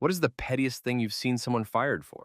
What is the pettiest thing you've seen someone fired for?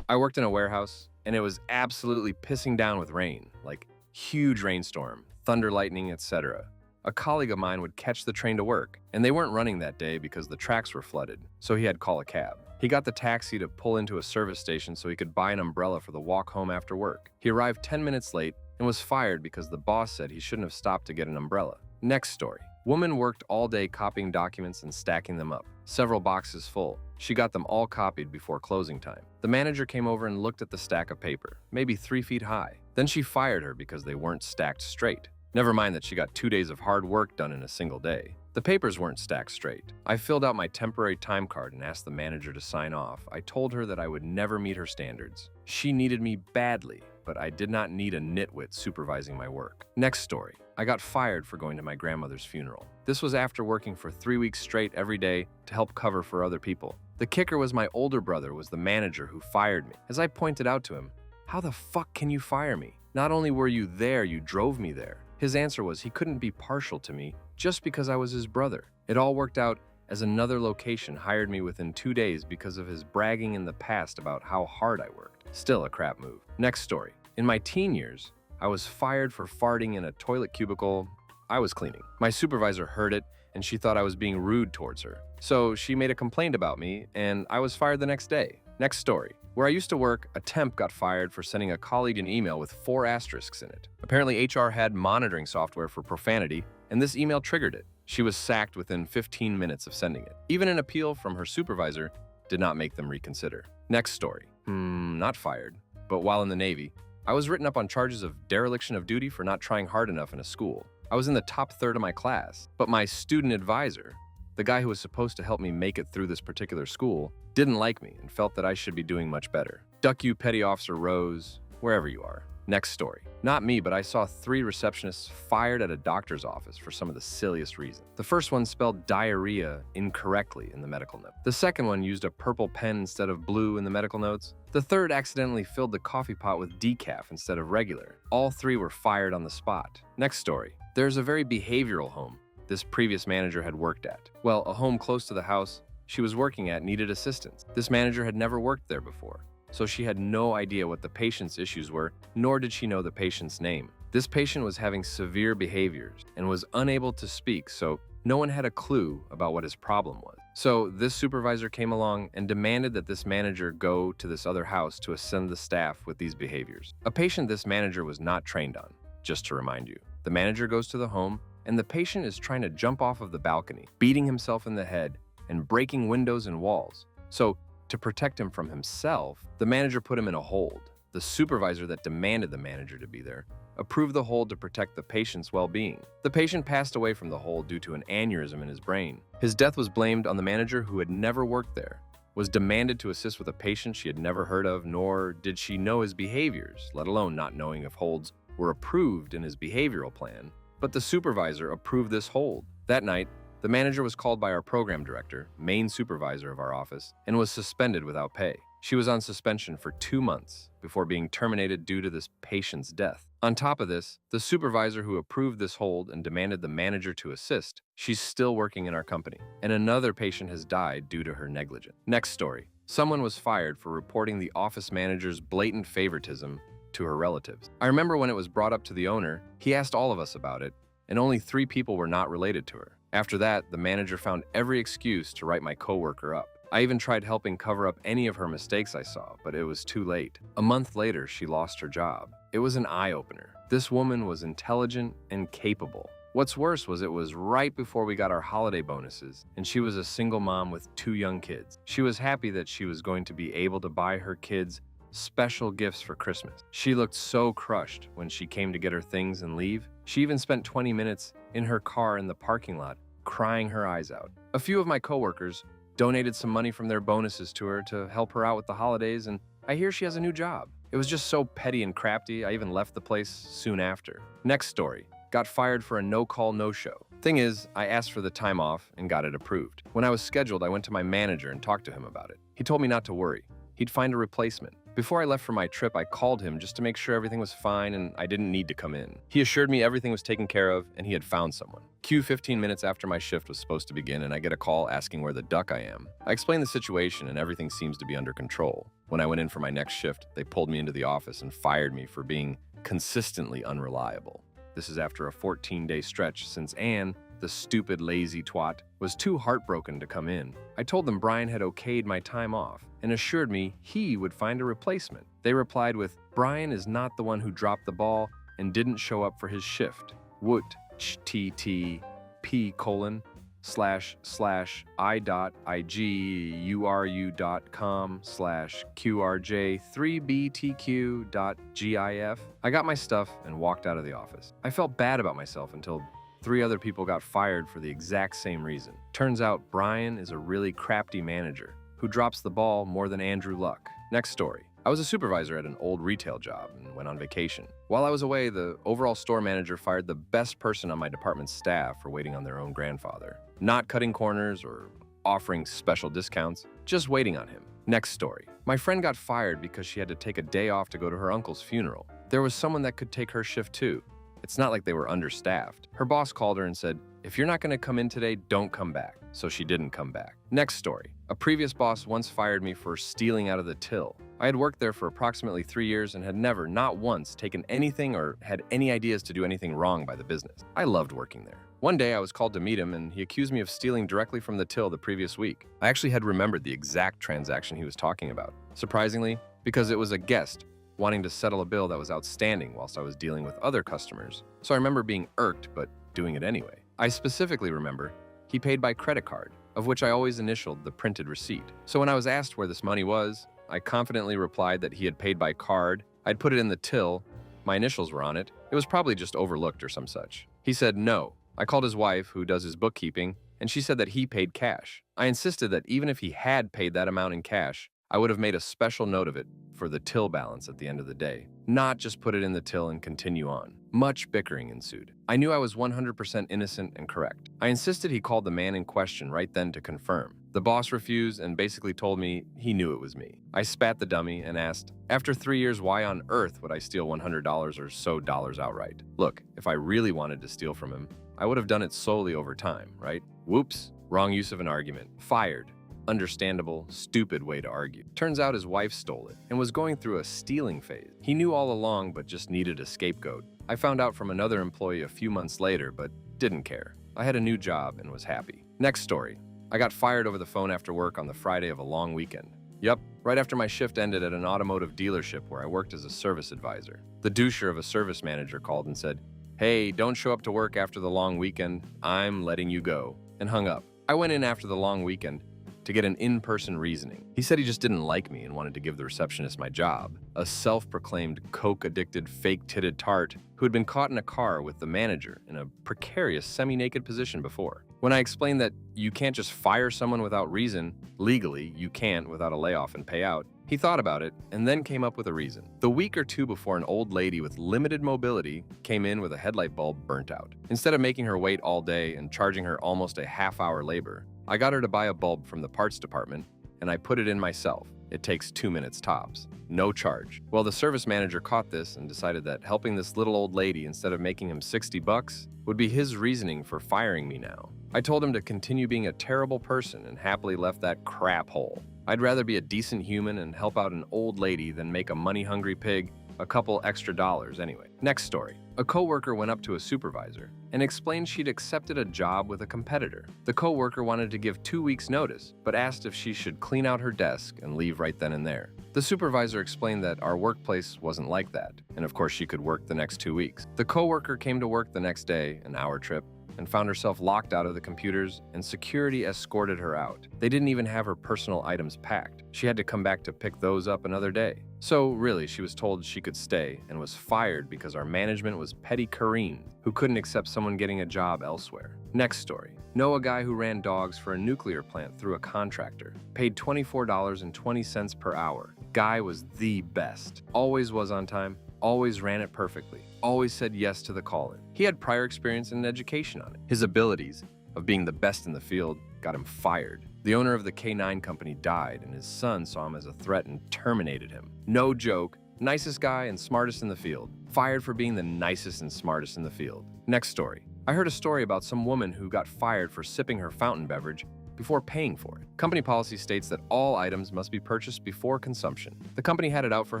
I worked in a warehouse, and it was absolutely pissing down with rain, like huge rainstorm, thunder, lightning, etc. A colleague of mine would catch the train to work, and they weren't running that day because the tracks were flooded, so he had to call a cab. He got the taxi to pull into a service station so he could buy an umbrella for the walk home after work. He arrived 10 minutes late and was fired because the boss said he shouldn't have stopped to get an umbrella. Next story. Woman worked all day copying documents and stacking them up, several boxes full. She got them all copied before closing time. The manager came over and looked at the stack of paper, maybe 3 feet high. Then she fired her because they weren't stacked straight. Never mind that she got 2 days of hard work done in a single day. The papers weren't stacked straight. I filled out my temporary time card and asked the manager to sign off. I told her that I would never meet her standards. She needed me badly, but I did not need a nitwit supervising my work. Next story. I got fired for going to my grandmother's funeral. This was after working for 3 weeks straight every day to help cover for other people. The kicker was my older brother was the manager who fired me. As I pointed out to him, "How the fuck can you fire me? Not only were you there, you drove me there." His answer was he couldn't be partial to me just because I was his brother. It all worked out as another location hired me within 2 days because of his bragging in the past about how hard I worked. Still a crap move. Next story. In my teen years, I was fired for farting in a toilet cubicle I was cleaning. My supervisor heard it, and she thought I was being rude towards her. So she made a complaint about me, and I was fired the next day. Next story. Where I used to work, a temp got fired for sending a colleague an email with 4 asterisks in it. Apparently, HR had monitoring software for profanity, and this email triggered it. She was sacked within 15 minutes of sending it. Even an appeal from her supervisor did not make them reconsider. Next story. Not fired, but while in the Navy, I was written up on charges of dereliction of duty for not trying hard enough in a school. I was in the top third of my class, but my student advisor, the guy who was supposed to help me make it through this particular school, didn't like me and felt that I should be doing much better. Duck you, Petty Officer Rose, wherever you are. Next story. Not me, but I saw 3 receptionists fired at a doctor's office for some of the silliest reasons. The first one spelled diarrhea incorrectly in the medical note. The second one used a purple pen instead of blue in the medical notes. The third accidentally filled the coffee pot with decaf instead of regular. All 3 were fired on the spot. Next story. There's a very behavioral home this previous manager had worked at. Well, a home close to the house she was working at needed assistance. This manager had never worked there before, so she had no idea what the patient's issues were, nor did she know the patient's name. This patient was having severe behaviors and was unable to speak, so no one had a clue about what his problem was. So this supervisor came along and demanded that this manager go to this other house to ascend the staff with these behaviors. A patient this manager was not trained on, just to remind you. The manager goes to the home, and the patient is trying to jump off of the balcony, beating himself in the head and breaking windows and walls. So, to protect him from himself, the manager put him in a hold. The supervisor that demanded the manager to be there approved the hold to protect the patient's well-being. The patient passed away from the hold due to an aneurysm in his brain. His death was blamed on the manager who had never worked there, was demanded to assist with a patient she had never heard of, nor did she know his behaviors, let alone not knowing if holds were approved in his behavioral plan. But the supervisor approved this hold. That night, the manager was called by our program director, main supervisor of our office, and was suspended without pay. She was on suspension for 2 months before being terminated due to this patient's death. On top of this, the supervisor who approved this hold and demanded the manager to assist, she's still working in our company, and another patient has died due to her negligence. Next story. Someone was fired for reporting the office manager's blatant favoritism to her relatives. I remember when it was brought up to the owner, he asked all of us about it, and only 3 people were not related to her. After that, the manager found every excuse to write my coworker up. I even tried helping cover up any of her mistakes I saw, but it was too late. A month later, she lost her job. It was an eye-opener. This woman was intelligent and capable. What's worse was it was right before we got our holiday bonuses, and she was a single mom with 2 young kids. She was happy that she was going to be able to buy her kids special gifts for Christmas. She looked so crushed when she came to get her things and leave. She even spent 20 minutes in her car in the parking lot, crying her eyes out. A few of my coworkers donated some money from their bonuses to her to help her out with the holidays, and I hear she has a new job. It was just so petty and crafty, I even left the place soon after. Next story. Got fired for a no-call, no-show. Thing is, I asked for the time off and got it approved. When I was scheduled, I went to my manager and talked to him about it. He told me not to worry. He'd find a replacement. Before I left for my trip, I called him just to make sure everything was fine and I didn't need to come in. He assured me everything was taken care of and he had found someone. Cue 15 minutes after my shift was supposed to begin and I get a call asking where the duck I am. I explain the situation and everything seems to be under control. When I went in for my next shift, they pulled me into the office and fired me for being consistently unreliable. This is after a 14-day stretch since Anne, the stupid, lazy twat, was too heartbroken to come in. I told them Brian had okayed my time off and assured me he would find a replacement. They replied with, "Brian is not the one who dropped the ball and didn't show up for his shift. Woot http://i.iguru.com/qrj3btq.gif." I got my stuff and walked out of the office. I felt bad about myself until 3 other people got fired for the exact same reason. Turns out Brian is a really crafty manager who drops the ball more than Andrew Luck. Next story. I was a supervisor at an old retail job and went on vacation. While I was away, the overall store manager fired the best person on my department's staff for waiting on their own grandfather. Not cutting corners or offering special discounts, just waiting on him. Next story. My friend got fired because she had to take a day off to go to her uncle's funeral. There was someone that could take her shift too. It's not like they were understaffed. Her boss called her and said, "If you're not going to come in today, don't come back." So she didn't come back. Next story. A previous boss once fired me for stealing out of the till. I had worked there for approximately 3 years and had never, not once, taken anything or had any ideas to do anything wrong by the business. I loved working there. One day I was called to meet him and he accused me of stealing directly from the till the previous week. I actually had remembered the exact transaction he was talking about. Surprisingly, because it was a guest wanting to settle a bill that was outstanding whilst I was dealing with other customers. So I remember being irked, but doing it anyway. I specifically remember he paid by credit card, of which I always initialed the printed receipt. So when I was asked where this money was, I confidently replied that he had paid by card. I'd put it in the till, my initials were on it. It was probably just overlooked or some such. He said no. I called his wife, who does his bookkeeping, and she said that he paid cash. I insisted that even if he had paid that amount in cash, I would have made a special note of it for the till balance at the end of the day, not just put it in the till and continue on. Much bickering ensued. I knew I was 100% innocent and correct. I insisted he called the man in question right then to confirm. The boss refused and basically told me he knew it was me. I spat the dummy and asked, after 3 years, why on earth would I steal $100 or so dollars outright? Look, if I really wanted to steal from him, I would have done it slowly over time, right? Whoops, wrong use of an argument. Fired. Understandable, stupid way to argue. Turns out his wife stole it and was going through a stealing phase. He knew all along but just needed a scapegoat. I found out from another employee a few months later but didn't care. I had a new job and was happy. Next story. I got fired over the phone after work on the Friday of a long weekend. Yup, right after my shift ended at an automotive dealership where I worked as a service advisor. The doucher of a service manager called and said, "Hey, don't show up to work after the long weekend. I'm letting you go," and hung up. I went in after the long weekend to get an in-person reasoning. He said he just didn't like me and wanted to give the receptionist my job, a self-proclaimed coke-addicted, fake-titted tart who had been caught in a car with the manager in a precarious semi-naked position before. When I explained that you can't just fire someone without reason, legally you can't without a layoff and payout, he thought about it and then came up with a reason. The week or two before, an old lady with limited mobility came in with a headlight bulb burnt out. Instead of making her wait all day and charging her almost a half-hour labor, I got her to buy a bulb from the parts department and I put it in myself. It takes 2 minutes tops. No charge. Well, the service manager caught this and decided that helping this little old lady instead of making him $60 would be his reasoning for firing me now. I told him to continue being a terrible person and happily left that crap hole. I'd rather be a decent human and help out an old lady than make a money-hungry pig a couple extra dollars anyway. Next story. A coworker went up to a supervisor and explained she'd accepted a job with a competitor. The coworker wanted to give 2 weeks notice, but asked if she should clean out her desk and leave right then and there. The supervisor explained that our workplace wasn't like that, and of course she could work the next 2 weeks. The coworker came to work the next day, an hour trip, and found herself locked out of the computers and security escorted her out. They didn't even have her personal items packed. She had to come back to pick those up another day. So really, she was told she could stay and was fired because our management was petty Kareem who couldn't accept someone getting a job elsewhere. Next story. Know a guy who ran dogs for a nuclear plant through a contractor. Paid $24.20 per hour. Guy was the best. Always was on time. Always ran it perfectly. Always said yes to the call-in. He had prior experience and education on it. His abilities of being the best in the field got him fired. The owner of the K9 company died, and his son saw him as a threat and terminated him. No joke. Nicest guy and smartest in the field. Fired for being the nicest and smartest in the field. Next story. I heard a story about some woman who got fired for sipping her fountain beverage before paying for it. Company policy states that all items must be purchased before consumption. The company had it out for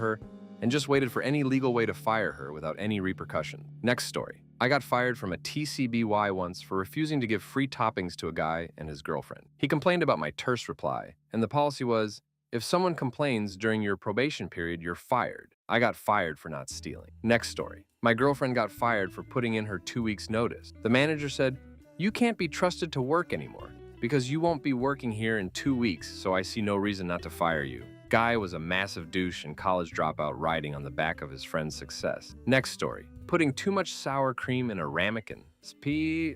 her and just waited for any legal way to fire her without any repercussion. Next story. I got fired from a TCBY once for refusing to give free toppings to a guy and his girlfriend. He complained about my terse reply, and the policy was, if someone complains during your probation period, you're fired. I got fired for not stealing. Next story. My girlfriend got fired for putting in her 2 weeks notice. The manager said, you can't be trusted to work anymore because you won't be working here in 2 weeks, so I see no reason not to fire you. Guy was a massive douche and college dropout riding on the back of his friend's success. Next story. Putting too much sour cream in a ramekin.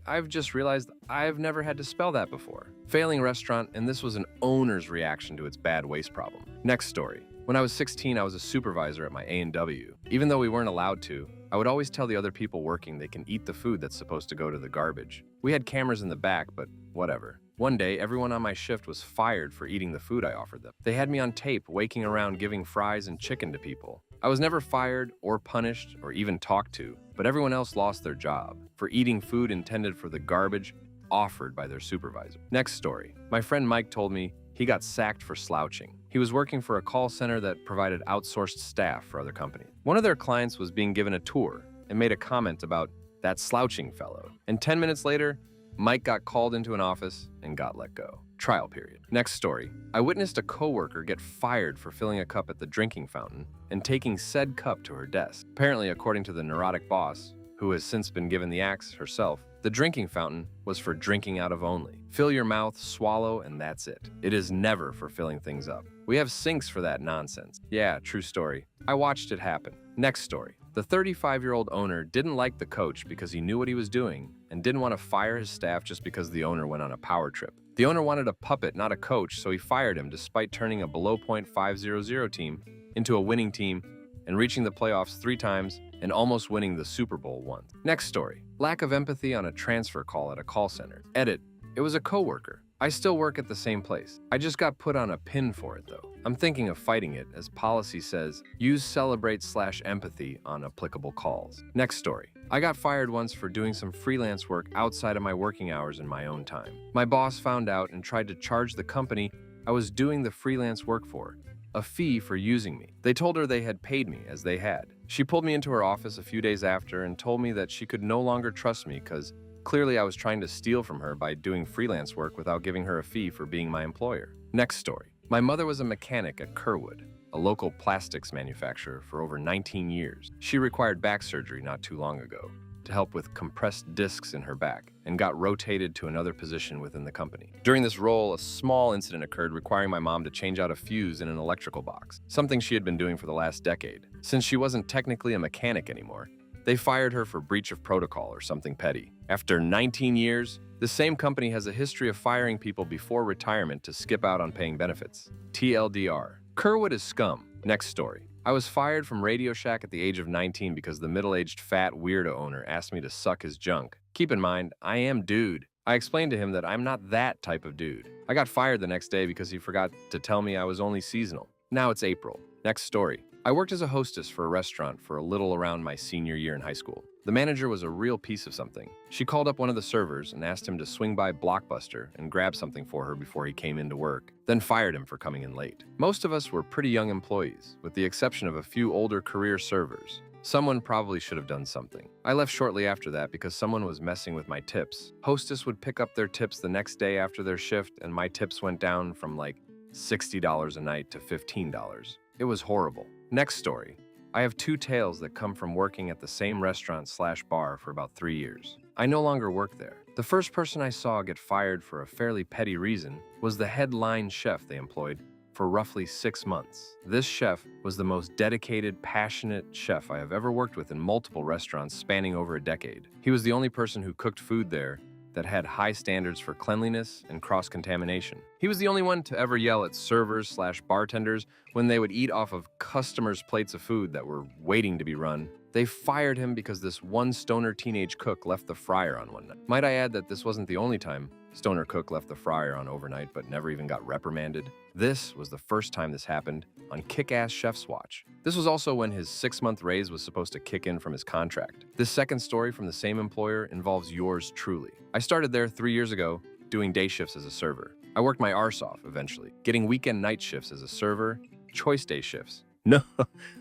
I've just realized I've never had to spell that before. Failing restaurant, and this was an owner's reaction to its bad waste problem. Next story. When I was 16, I was a supervisor at my A&W. Even though we weren't allowed to, I would always tell the other people working they can eat the food that's supposed to go to the garbage. We had cameras in the back, but whatever. One day, everyone on my shift was fired for eating the food I offered them. They had me on tape waking around giving fries and chicken to people. I was never fired or punished or even talked to, but everyone else lost their job for eating food intended for the garbage offered by their supervisor. Next story. My friend Mike told me he got sacked for slouching. He was working for a call center that provided outsourced staff for other companies. One of their clients was being given a tour and made a comment about that slouching fellow. And 10 minutes later, Mike got called into an office and got let go. Trial period. Next story. I witnessed a coworker get fired for filling a cup at the drinking fountain and taking said cup to her desk. Apparently, according to the neurotic boss, who has since been given the axe herself, the drinking fountain was for drinking out of only. Fill your mouth, swallow, and that's it. It is never for filling things up. We have sinks for that nonsense. Yeah, true story. I watched it happen. Next story. The 35-year-old owner didn't like the coach because he knew what he was doing and didn't want to fire his staff just because the owner went on a power trip. The owner wanted a puppet, not a coach, so he fired him despite turning a below .500 team into a winning team and reaching the playoffs 3 times and almost winning the Super Bowl once. Next story. Lack of empathy on a transfer call at a call center. Edit. It was a coworker. I still work at the same place. I just got put on a pin for it though. I'm thinking of fighting it, as policy says, use celebrate/empathy on applicable calls. Next story. I got fired once for doing some freelance work outside of my working hours in my own time. My boss found out and tried to charge the company I was doing the freelance work for a fee for using me. They told her they had paid me, as they had. She pulled me into her office a few days after and told me that she could no longer trust me because clearly I was trying to steal from her by doing freelance work without giving her a fee for being my employer. Next story. My mother was a mechanic at Kerwood, a local plastics manufacturer, for over 19 years. She required back surgery not too long ago to help with compressed discs in her back and got rotated to another position within the company. During this role, a small incident occurred requiring my mom to change out a fuse in an electrical box, something she had been doing for the last decade. Since she wasn't technically a mechanic anymore, they fired her for breach of protocol or something petty. After 19 years, the same company has a history of firing people before retirement to skip out on paying benefits. TLDR. Kerwood is scum. Next story. I was fired from Radio Shack at the age of 19 because the middle-aged fat weirdo owner asked me to suck his junk. Keep in mind, I am dude. I explained to him that I'm not that type of dude. I got fired the next day because he forgot to tell me I was only seasonal. Now it's April. Next story. I worked as a hostess for a restaurant for a little around my senior year in high school. The manager was a real piece of something. She called up one of the servers and asked him to swing by Blockbuster and grab something for her before he came into work, then fired him for coming in late. Most of us were pretty young employees, with the exception of a few older career servers. Someone probably should have done something. I left shortly after that because someone was messing with my tips. Hostess would pick up their tips the next day after their shift, and my tips went down from like $60 a night to $15. It was horrible. Next story. I have 2 tales that come from working at the same restaurant/bar for about 3 years. I no longer work there. The first person I saw get fired for a fairly petty reason was the headline chef they employed for roughly 6 months. This chef was the most dedicated, passionate chef I have ever worked with in multiple restaurants spanning over a decade. He was the only person who cooked food there that had high standards for cleanliness and cross-contamination. He was the only one to ever yell at servers/bartenders when they would eat off of customers' plates of food that were waiting to be run. They fired him because this one stoner teenage cook left the fryer on one night. Might I add that this wasn't the only time Stoner cook left the fryer on overnight but never even got reprimanded. This was the first time this happened on Kick-Ass Chef's watch. This was also when his 6-month raise was supposed to kick in from his contract. This second story from the same employer involves yours truly. I started there 3 years ago, doing day shifts as a server. I worked my arse off eventually, getting weekend night shifts as a server, choice day shifts. No,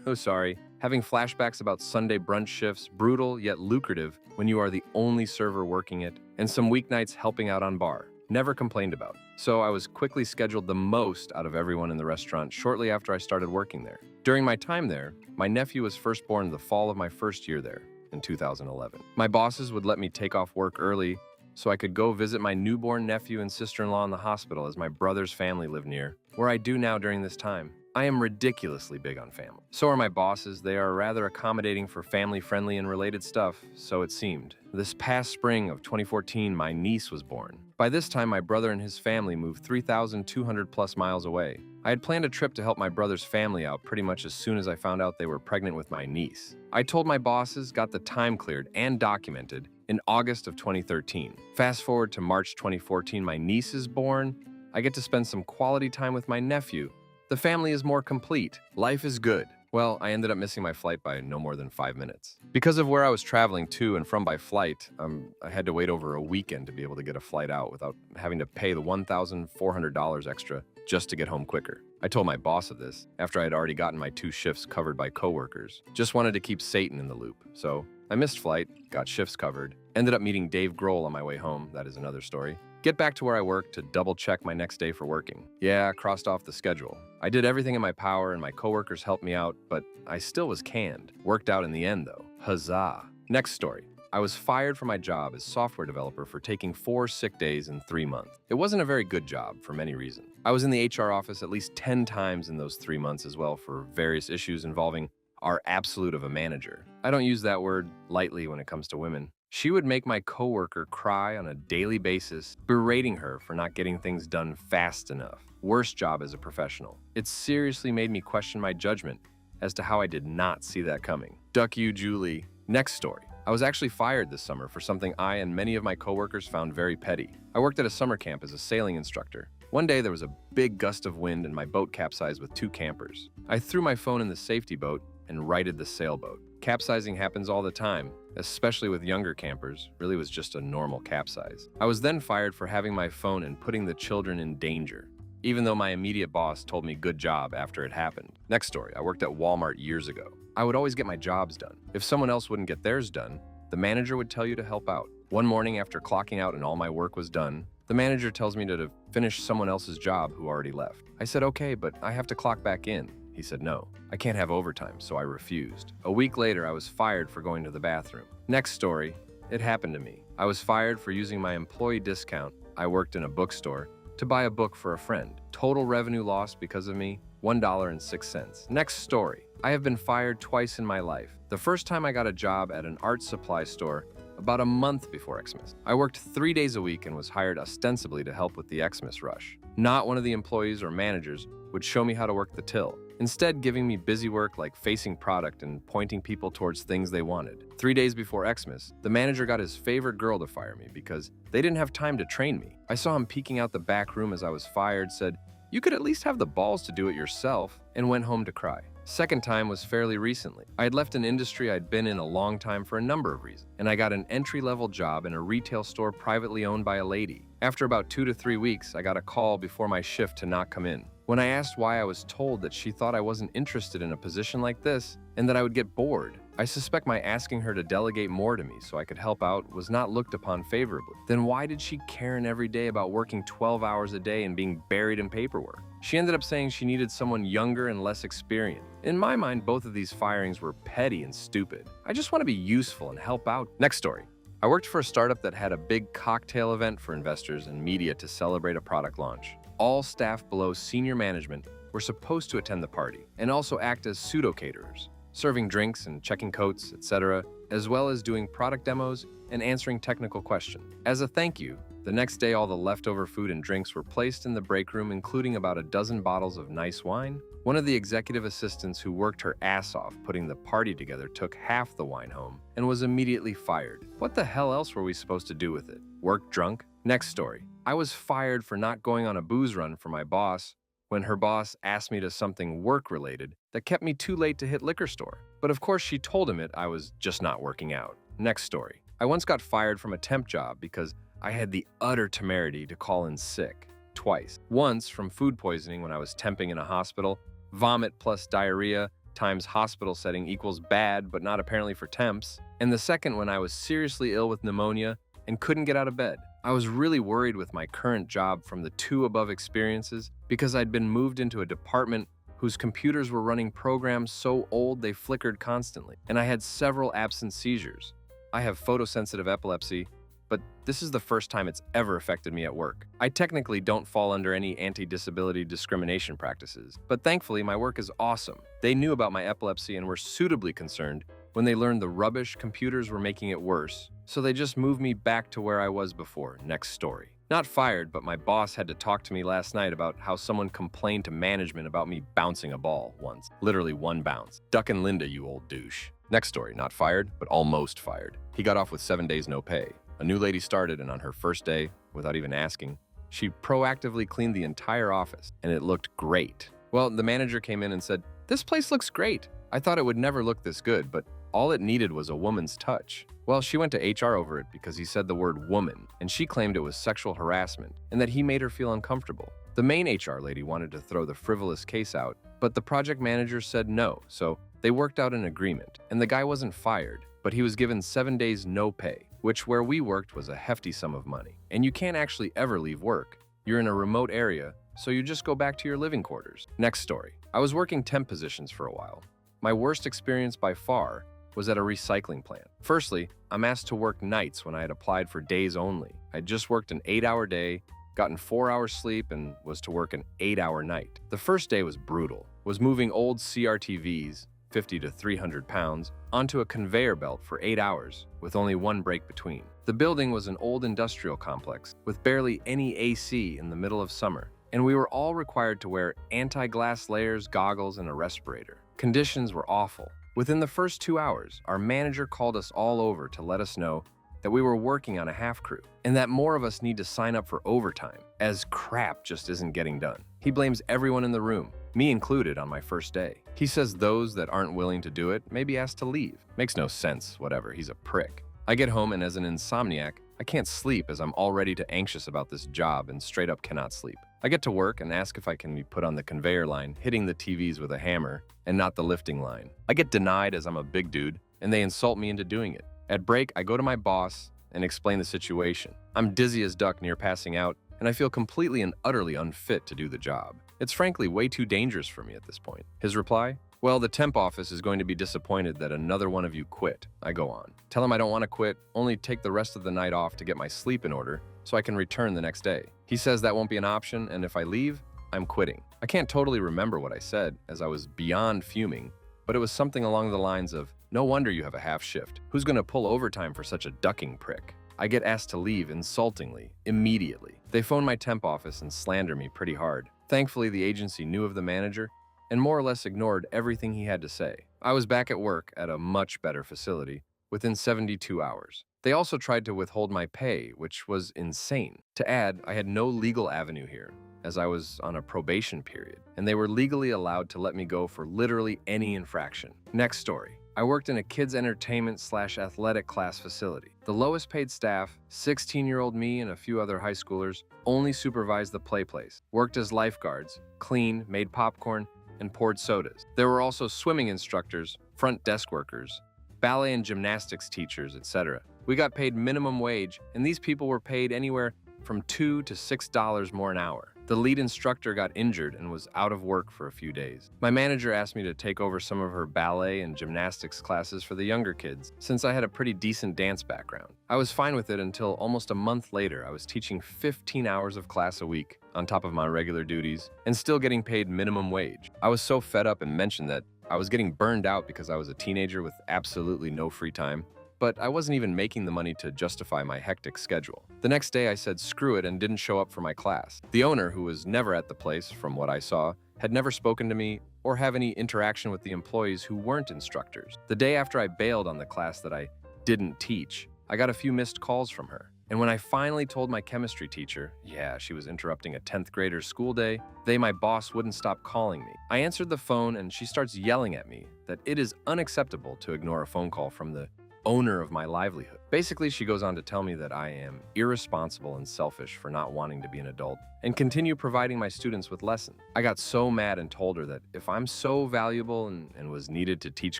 oh sorry. Having flashbacks about Sunday brunch shifts, brutal yet lucrative when you are the only server working it, and some weeknights helping out on bar. Never complained about. So I was quickly scheduled the most out of everyone in the restaurant shortly after I started working there. During my time there, my nephew was first born the fall of my first year there, in 2011. My bosses would let me take off work early so I could go visit my newborn nephew and sister-in-law in the hospital as my brother's family lived near, where I do now during this time. I am ridiculously big on family. So are my bosses. They are rather accommodating for family-friendly and related stuff, so it seemed. This past spring of 2014, my niece was born. By this time, my brother and his family moved 3,200 plus miles away. I had planned a trip to help my brother's family out pretty much as soon as I found out they were pregnant with my niece. I told my bosses, got the time cleared and documented in August of 2013. Fast forward to March 2014, my niece is born. I get to spend some quality time with my nephew. The family is more complete. Life is good. Well, I ended up missing my flight by no more than 5 minutes. Because of where I was traveling to and from by flight, I had to wait over a weekend to be able to get a flight out without having to pay the $1,400 extra just to get home quicker. I told my boss of this after I had already gotten my 2 shifts covered by coworkers. Just wanted to keep Satan in the loop. So I missed flight, got shifts covered, ended up meeting Dave Grohl on my way home. That is another story. Get back to where I work to double check my next day for working. Yeah, crossed off the schedule. I did everything in my power and my coworkers helped me out, but I still was canned. Worked out in the end though. Huzzah. Next story. I was fired from my job as software developer for taking 4 sick days in 3 months. It wasn't a very good job for many reasons. I was in the HR office at least 10 times in those 3 months as well for various issues involving our absolute of a manager. I don't use that word lightly when it comes to women. She would make my coworker cry on a daily basis, berating her for not getting things done fast enough. Worst job as a professional. It seriously made me question my judgment as to how I did not see that coming. Duck you, Julie. Next story. I was actually fired this summer for something I and many of my coworkers found very petty. I worked at a summer camp as a sailing instructor. One day there was a big gust of wind and my boat capsized with 2 campers. I threw my phone in the safety boat and righted the sailboat. Capsizing happens all the time, especially with younger campers. Really was just a normal capsize. I was then fired for having my phone and putting the children in danger, even though my immediate boss told me good job after it happened. Next story, I worked at Walmart years ago. I would always get my jobs done. If someone else wouldn't get theirs done, the manager would tell you to help out. One morning after clocking out and all my work was done, the manager tells me to finish someone else's job who already left. I said, okay, but I have to clock back in. He said, no, I can't have overtime, so I refused. A week later, I was fired for going to the bathroom. Next story, it happened to me. I was fired for using my employee discount, I worked in a bookstore, to buy a book for a friend. Total revenue lost because of me, $1.06. Next story, I have been fired twice in my life. The first time I got a job at an art supply store about a month before Xmas. I worked 3 days a week and was hired ostensibly to help with the Xmas rush. Not one of the employees or managers would show me how to work the till, instead giving me busy work like facing product and pointing people towards things they wanted. 3 days before Xmas, the manager got his favorite girl to fire me because they didn't have time to train me. I saw him peeking out the back room as I was fired, said, "You could at least have the balls to do it yourself," and went home to cry. Second time was fairly recently. I had left an industry I'd been in a long time for a number of reasons, and I got an entry-level job in a retail store privately owned by a lady. After about 2 to 3 weeks, I got a call before my shift to not come in. When I asked why, I was told that she thought I wasn't interested in a position like this and that I would get bored. I suspect my asking her to delegate more to me so I could help out was not looked upon favorably. Then why did she Karen every day about working 12 hours a day and being buried in paperwork? She ended up saying she needed someone younger and less experienced. In my mind, both of these firings were petty and stupid. I just want to be useful and help out. Next story. I worked for a startup that had a big cocktail event for investors and media to celebrate a product launch. All staff below senior management were supposed to attend the party and also act as pseudo-caterers, serving drinks and checking coats, etc., as well as doing product demos and answering technical questions. As a thank you, the next day all the leftover food and drinks were placed in the break room, including about a dozen bottles of nice wine. One of the executive assistants who worked her ass off putting the party together took half the wine home and was immediately fired. What the hell else were we supposed to do with it? Work drunk? Next story. I was fired for not going on a booze run for my boss when her boss asked me to something work-related that kept me too late to hit liquor store. But of course, she told him I was just not working out. Next story. I once got fired from a temp job because I had the utter temerity to call in sick. Twice. Once from food poisoning when I was temping in a hospital, vomit plus diarrhea times hospital setting equals bad, but not apparently for temps. And the second when I was seriously ill with pneumonia and couldn't get out of bed. I was really worried with my current job from the two above experiences because I'd been moved into a department whose computers were running programs so old they flickered constantly, and I had several absent seizures. I have photosensitive epilepsy, but this is the first time it's ever affected me at work. I technically don't fall under any anti-disability discrimination practices, but thankfully my work is awesome. They knew about my epilepsy and were suitably concerned when they learned the rubbish computers were making it worse, so they just moved me back to where I was before. Next story. Not fired, but my boss had to talk to me last night about how someone complained to management about me bouncing a ball once. Literally one bounce. Duck and Linda, you old douche. Next story. Not fired, but almost fired. He got off with 7 days no pay. A new lady started, and on her first day, without even asking, she proactively cleaned the entire office, and it looked great. Well, the manager came in and said, "This place looks great. I thought it would never look this good, but all it needed was a woman's touch." Well, she went to HR over it because he said the word woman, and she claimed it was sexual harassment and that he made her feel uncomfortable. The main HR lady wanted to throw the frivolous case out, but the project manager said no, so they worked out an agreement, and the guy wasn't fired, but he was given 7 days no pay, which where we worked was a hefty sum of money. And you can't actually ever leave work. You're in a remote area, so you just go back to your living quarters. Next story. I was working temp positions for a while. My worst experience by far was at a recycling plant. Firstly, I'm asked to work nights when I had applied for days only. I'd just worked an 8-hour day, gotten 4 hours sleep, and was to work an 8-hour night. The first day was brutal. Was moving old CRTVs, 50 to 300 pounds, onto a conveyor belt for 8 hours, with only one break between. The building was an old industrial complex, with barely any AC in the middle of summer, and we were all required to wear anti-glass layers, goggles, and a respirator. Conditions were awful. Within the first 2 hours, our manager called us all over to let us know that we were working on a half crew and that more of us need to sign up for overtime, as crap just isn't getting done. He blames everyone in the room, me included, on my first day. He says those that aren't willing to do it may be asked to leave. Makes no sense, whatever, he's a prick. I get home and as an insomniac, I can't sleep as I'm already too anxious about this job and straight up cannot sleep. I get to work and ask if I can be put on the conveyor line, hitting the TVs with a hammer and not the lifting line. I get denied as I'm a big dude, and they insult me into doing it. At break, I go to my boss and explain the situation. I'm dizzy as duck near passing out, and I feel completely and utterly unfit to do the job. It's frankly way too dangerous for me at this point. His reply? Well, the temp office is going to be disappointed that another one of you quit. I go on. Tell him I don't want to quit, only take the rest of the night off to get my sleep in order so I can return the next day. He says that won't be an option, and if I leave, I'm quitting. I can't totally remember what I said, as I was beyond fuming, but it was something along the lines of, "No wonder you have a half shift. Who's going to pull overtime for such a ducking prick?" I get asked to leave insultingly, immediately. They phone my temp office and slander me pretty hard. Thankfully, the agency knew of the manager and more or less ignored everything he had to say. I was back at work at a much better facility within 72 hours. They also tried to withhold my pay, which was insane. To add, I had no legal avenue here, as I was on a probation period, and they were legally allowed to let me go for literally any infraction. Next story. I worked in a kids' entertainment/athletic class facility. The lowest paid staff, 16-year-old me and a few other high schoolers, only supervised the play place, worked as lifeguards, cleaned, made popcorn, and poured sodas. There were also swimming instructors, front desk workers, ballet and gymnastics teachers, etc. We got paid minimum wage, and these people were paid anywhere from $2 to $6 more an hour. The lead instructor got injured and was out of work for a few days. My manager asked me to take over some of her ballet and gymnastics classes for the younger kids, since I had a pretty decent dance background. I was fine with it until almost a month later I was teaching 15 hours of class a week on top of my regular duties and still getting paid minimum wage. I was so fed up and mentioned that I was getting burned out because I was a teenager with absolutely no free time, but I wasn't even making the money to justify my hectic schedule. The next day I said screw it and didn't show up for my class. The owner, who was never at the place from what I saw, had never spoken to me or have any interaction with the employees who weren't instructors. The day after I bailed on the class that I didn't teach, I got a few missed calls from her. And when I finally told my chemistry teacher, yeah, she was interrupting a 10th grader's school day, my boss wouldn't stop calling me. I answered the phone and she starts yelling at me that it is unacceptable to ignore a phone call from the owner of my livelihood. Basically, she goes on to tell me that I am irresponsible and selfish for not wanting to be an adult and continue providing my students with lessons. I got so mad and told her that if I'm so valuable and was needed to teach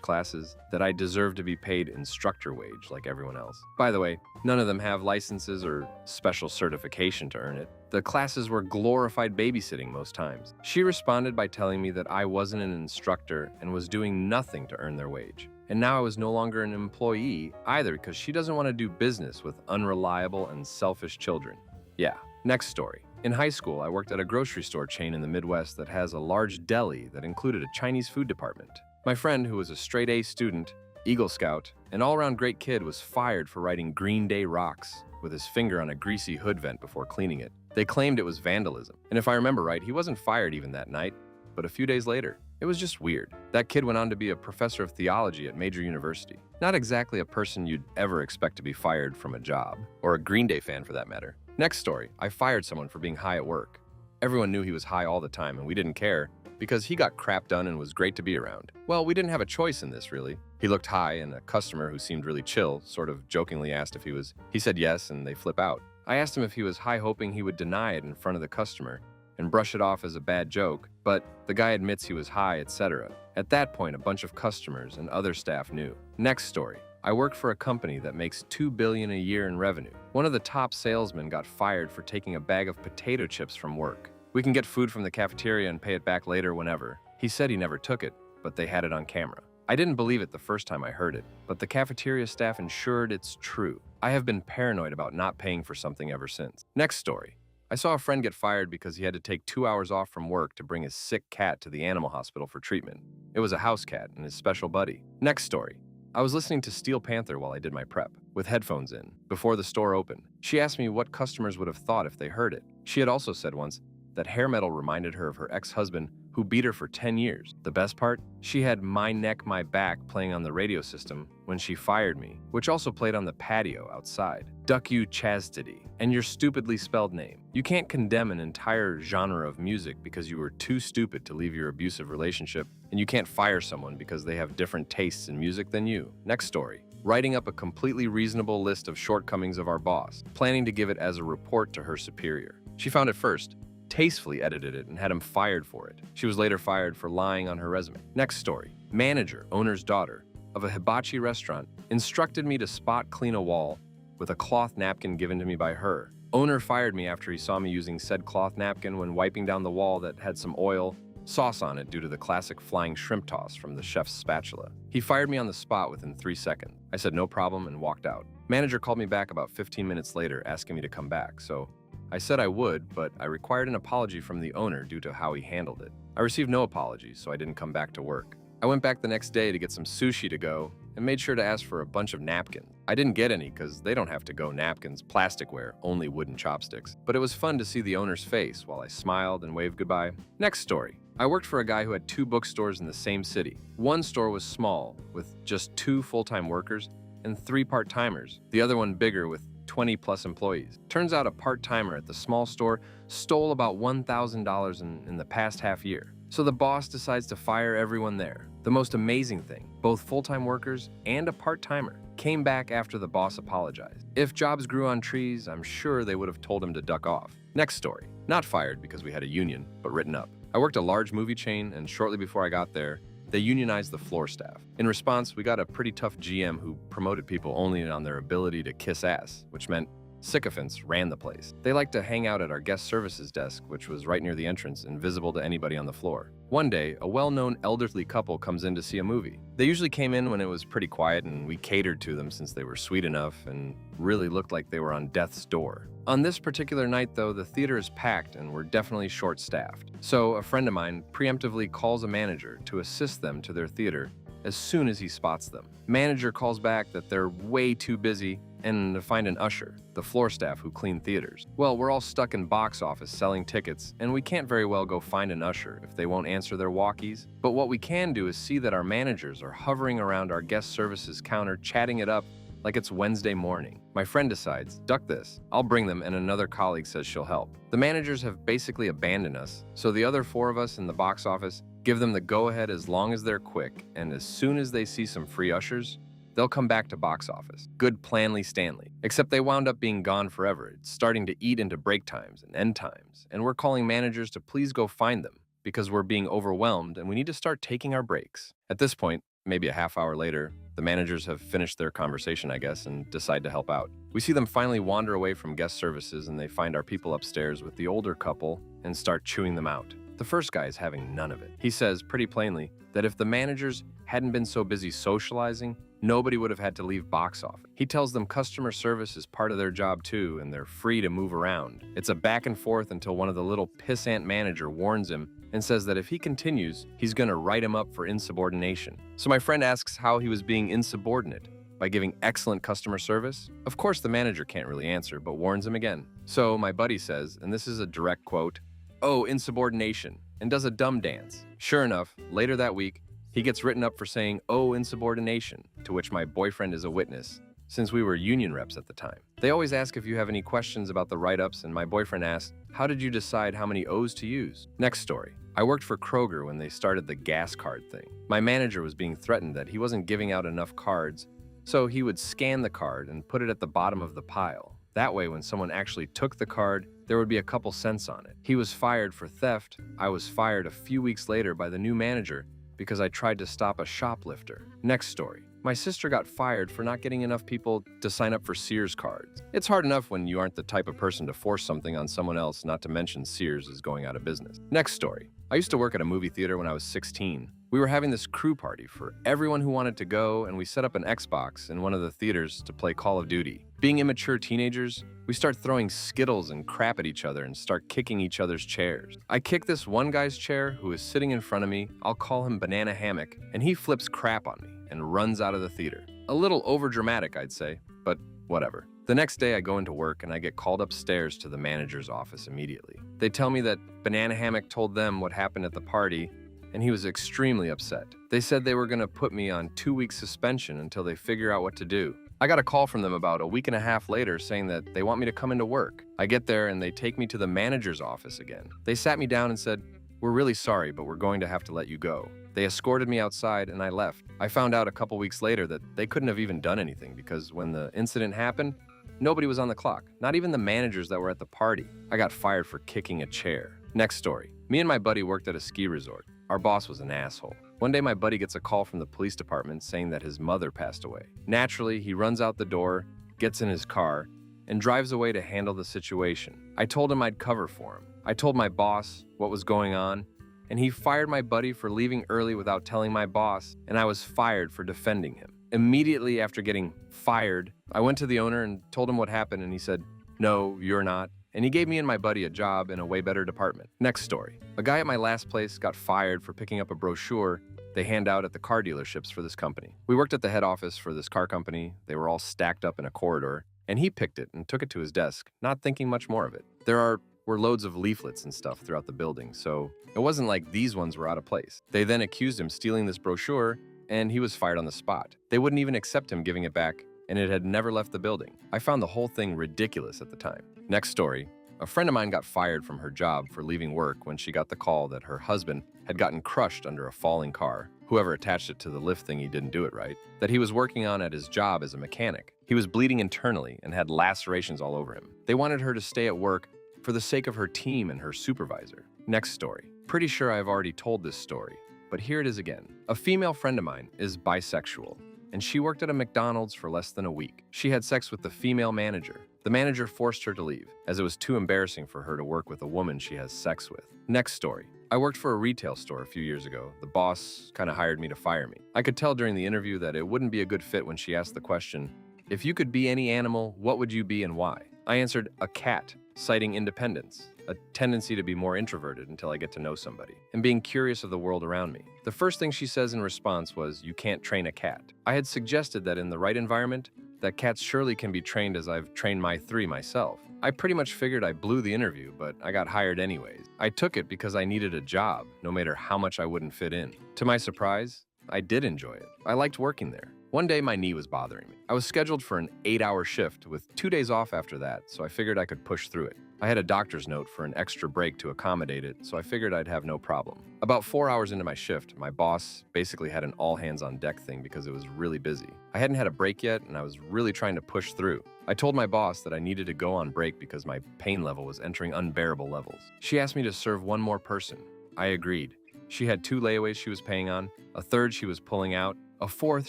classes, that I deserve to be paid instructor wage like everyone else. By the way, none of them have licenses or special certification to earn it. The classes were glorified babysitting most times. She responded by telling me that I wasn't an instructor and was doing nothing to earn their wage. And now I was no longer an employee either because she doesn't want to do business with unreliable and selfish children. Yeah, next story. In high school, I worked at a grocery store chain in the Midwest that has a large deli that included a Chinese food department. My friend, who was a straight-A student, Eagle Scout, an all-around great kid, was fired for writing Green Day Rocks with his finger on a greasy hood vent before cleaning it. They claimed it was vandalism. And if I remember right, he wasn't fired even that night, but a few days later. It was just weird. That kid went on to be a professor of theology at major university. Not exactly a person you'd ever expect to be fired from a job, or a Green Day fan for that matter. Next story, I fired someone for being high at work. Everyone knew he was high all the time and we didn't care because he got crap done and was great to be around. Well, we didn't have a choice in this really. He looked high and a customer who seemed really chill sort of jokingly asked if he said yes and they flip out. I asked him if he was high hoping he would deny it in front of the customer and brush it off as a bad joke, but the guy admits he was high, etc. At that point, a bunch of customers and other staff knew. Next story. I work for a company that makes $2 billion a year in revenue. One of the top salesmen got fired for taking a bag of potato chips from work. We can get food from the cafeteria and pay it back later whenever. He said he never took it, but they had it on camera. I didn't believe it the first time I heard it, but the cafeteria staff ensured it's true. I have been paranoid about not paying for something ever since. Next story. I saw a friend get fired because he had to take 2 hours off from work to bring his sick cat to the animal hospital for treatment. It was a house cat and his special buddy. Next story. I was listening to Steel Panther while I did my prep, with headphones in, before the store opened. She asked me what customers would have thought if they heard it. She had also said once that hair metal reminded her of her ex-husband who beat her for 10 years. The best part? She had My Neck, My Back playing on the radio system when she fired me, which also played on the patio outside. Duck You Chastity, and your stupidly spelled name. You can't condemn an entire genre of music because you were too stupid to leave your abusive relationship, and you can't fire someone because they have different tastes in music than you. Next story. Writing up a completely reasonable list of shortcomings of our boss, planning to give it as a report to her superior. She found it first, tastefully edited it, and had him fired for it. She was later fired for lying on her resume. Next story. Manager, owner's daughter, of a hibachi restaurant, instructed me to spot clean a wall with a cloth napkin given to me by her. Owner fired me after he saw me using said cloth napkin when wiping down the wall that had some oil, sauce on it due to the classic flying shrimp toss from the chef's spatula. He fired me on the spot within 3 seconds. I said no problem and walked out. Manager called me back about 15 minutes later asking me to come back, so I said I would, but I required an apology from the owner due to how he handled it. I received no apology, so I didn't come back to work. I went back the next day to get some sushi to go and made sure to ask for a bunch of napkins. I didn't get any because they don't have to go napkins, plasticware, only wooden chopsticks. But it was fun to see the owner's face while I smiled and waved goodbye. Next story. I worked for a guy who had 2 bookstores in the same city. One store was small, with just 2 full-time workers and 3 part-timers. The other one bigger with 20-plus employees. Turns out a part-timer at the small store stole about $1,000 in the past half year. So the boss decides to fire everyone there. The most amazing thing, both full-time workers and a part-timer came back after the boss apologized. If jobs grew on trees, I'm sure they would have told him to duck off. Next story. Not fired because we had a union, but written up. I worked a large movie chain, and shortly before I got there, they unionized the floor staff. In response, we got a pretty tough GM who promoted people only on their ability to kiss ass, which meant sycophants ran the place. They liked to hang out at our guest services desk, which was right near the entrance and visible to anybody on the floor. One day, a well-known elderly couple comes in to see a movie. They usually came in when it was pretty quiet, and we catered to them since they were sweet enough and really looked like they were on death's door. On this particular night, though, the theater is packed and we're definitely short-staffed. So a friend of mine preemptively calls a manager to assist them to their theater as soon as he spots them. Manager calls back that they're way too busy and to find an usher, the floor staff who clean theaters. Well, we're all stuck in box office selling tickets, and we can't very well go find an usher if they won't answer their walkies. But what we can do is see that our managers are hovering around our guest services counter, chatting it up like it's Wednesday morning. My friend decides, duck this, I'll bring them, and another colleague says she'll help. The managers have basically abandoned us, so the other 4 of us in the box office give them the go-ahead as long as they're quick, and as soon as they see some free ushers, they'll come back to box office. Good Planley Stanley. Except they wound up being gone forever. It's starting to eat into break times and end times, and we're calling managers to please go find them because we're being overwhelmed and we need to start taking our breaks. At this point, maybe a half hour later, the managers have finished their conversation, I guess, and decide to help out. We see them finally wander away from guest services and they find our people upstairs with the older couple and start chewing them out. The first guy is having none of it. He says pretty plainly that if the managers hadn't been so busy socializing, nobody would have had to leave box office. He tells them customer service is part of their job too, and they're free to move around. It's a back and forth until one of the little pissant manager warns him and says that if he continues, he's gonna write him up for insubordination. So my friend asks how he was being insubordinate by giving excellent customer service. Of course, the manager can't really answer, but warns him again. So my buddy says, and this is a direct quote, "Oh, insubordination," and does a dumb dance. Sure enough, later that week, he gets written up for saying, "Oh, insubordination," to which my boyfriend is a witness, since we were union reps at the time. They always ask if you have any questions about the write-ups, and my boyfriend asks, "How did you decide how many O's to use?" Next story. I worked for Kroger when they started the gas card thing. My manager was being threatened that he wasn't giving out enough cards, so he would scan the card and put it at the bottom of the pile. That way, when someone actually took the card, there would be a couple cents on it. He was fired for theft. I was fired a few weeks later by the new manager because I tried to stop a shoplifter. Next story. My sister got fired for not getting enough people to sign up for Sears cards. It's hard enough when you aren't the type of person to force something on someone else, not to mention Sears is going out of business. Next story. I used to work at a movie theater when I was 16. We were having this crew party for everyone who wanted to go, and we set up an Xbox in one of the theaters to play Call of Duty. Being immature teenagers, we start throwing Skittles and crap at each other and start kicking each other's chairs. I kick this one guy's chair who is sitting in front of me, I'll call him Banana Hammock, and he flips crap on me and runs out of the theater. A little overdramatic, I'd say, but whatever. The next day I go into work and I get called upstairs to the manager's office immediately. They tell me that Banana Hammock told them what happened at the party and he was extremely upset. They said they were going to put me on 2-week suspension until they figure out what to do. I got a call from them about a week and a half later saying that they want me to come into work. I get there and they take me to the manager's office again. They sat me down and said, "We're really sorry, but we're going to have to let you go." They escorted me outside and I left. I found out a couple weeks later that they couldn't have even done anything because when the incident happened, nobody was on the clock, not even the managers that were at the party. I got fired for kicking a chair. Next story. Me and my buddy worked at a ski resort. Our boss was an asshole. One day my buddy gets a call from the police department saying that his mother passed away. Naturally, he runs out the door, gets in his car, and drives away to handle the situation. I told him I'd cover for him. I told my boss what was going on, and he fired my buddy for leaving early without telling my boss, and I was fired for defending him. Immediately after getting fired, I went to the owner and told him what happened, and he said, "No, you're not." And he gave me and my buddy a job in a way better department. Next story. A guy at my last place got fired for picking up a brochure they hand out at the car dealerships for this company. We worked at the head office for this car company. They were all stacked up in a corridor, and he picked it and took it to his desk, not thinking much more of it. There were loads of leaflets and stuff throughout the building, so it wasn't like these ones were out of place. They then accused him stealing this brochure, and he was fired on the spot. They wouldn't even accept him giving it back, and it had never left the building. I found the whole thing ridiculous at the time. Next story. A friend of mine got fired from her job for leaving work when she got the call that her husband had gotten crushed under a falling car. Whoever attached it to the lift thingy didn't do it right. That he was working on at his job as a mechanic. He was bleeding internally and had lacerations all over him. They wanted her to stay at work for the sake of her team and her supervisor. Next story. Pretty sure I've already told this story, but here it is again. A female friend of mine is bisexual, and she worked at a McDonald's for less than a week. She had sex with the female manager. The manager forced her to leave, as it was too embarrassing for her to work with a woman she has sex with. Next story. I worked for a retail store a few years ago. The boss kind of hired me to fire me. I could tell during the interview that it wouldn't be a good fit when she asked the question, "If you could be any animal, what would you be and why?" I answered, "A cat," citing independence, a tendency to be more introverted until I get to know somebody, and being curious of the world around me. The first thing she says in response was, "You can't train a cat." I had suggested that in the right environment, that cats surely can be trained as I've trained my 3 myself. I pretty much figured I blew the interview, but I got hired anyways. I took it because I needed a job, no matter how much I wouldn't fit in. To my surprise, I did enjoy it. I liked working there. One day, my knee was bothering me. I was scheduled for an 8-hour shift with 2 days off after that, so I figured I could push through it. I had a doctor's note for an extra break to accommodate it, so I figured I'd have no problem. About 4 hours into my shift, my boss basically had an all-hands-on-deck thing because it was really busy. I hadn't had a break yet, and I was really trying to push through. I told my boss that I needed to go on break because my pain level was entering unbearable levels. She asked me to serve one more person. I agreed. She had 2 layaways she was paying on, a third she was pulling out, a fourth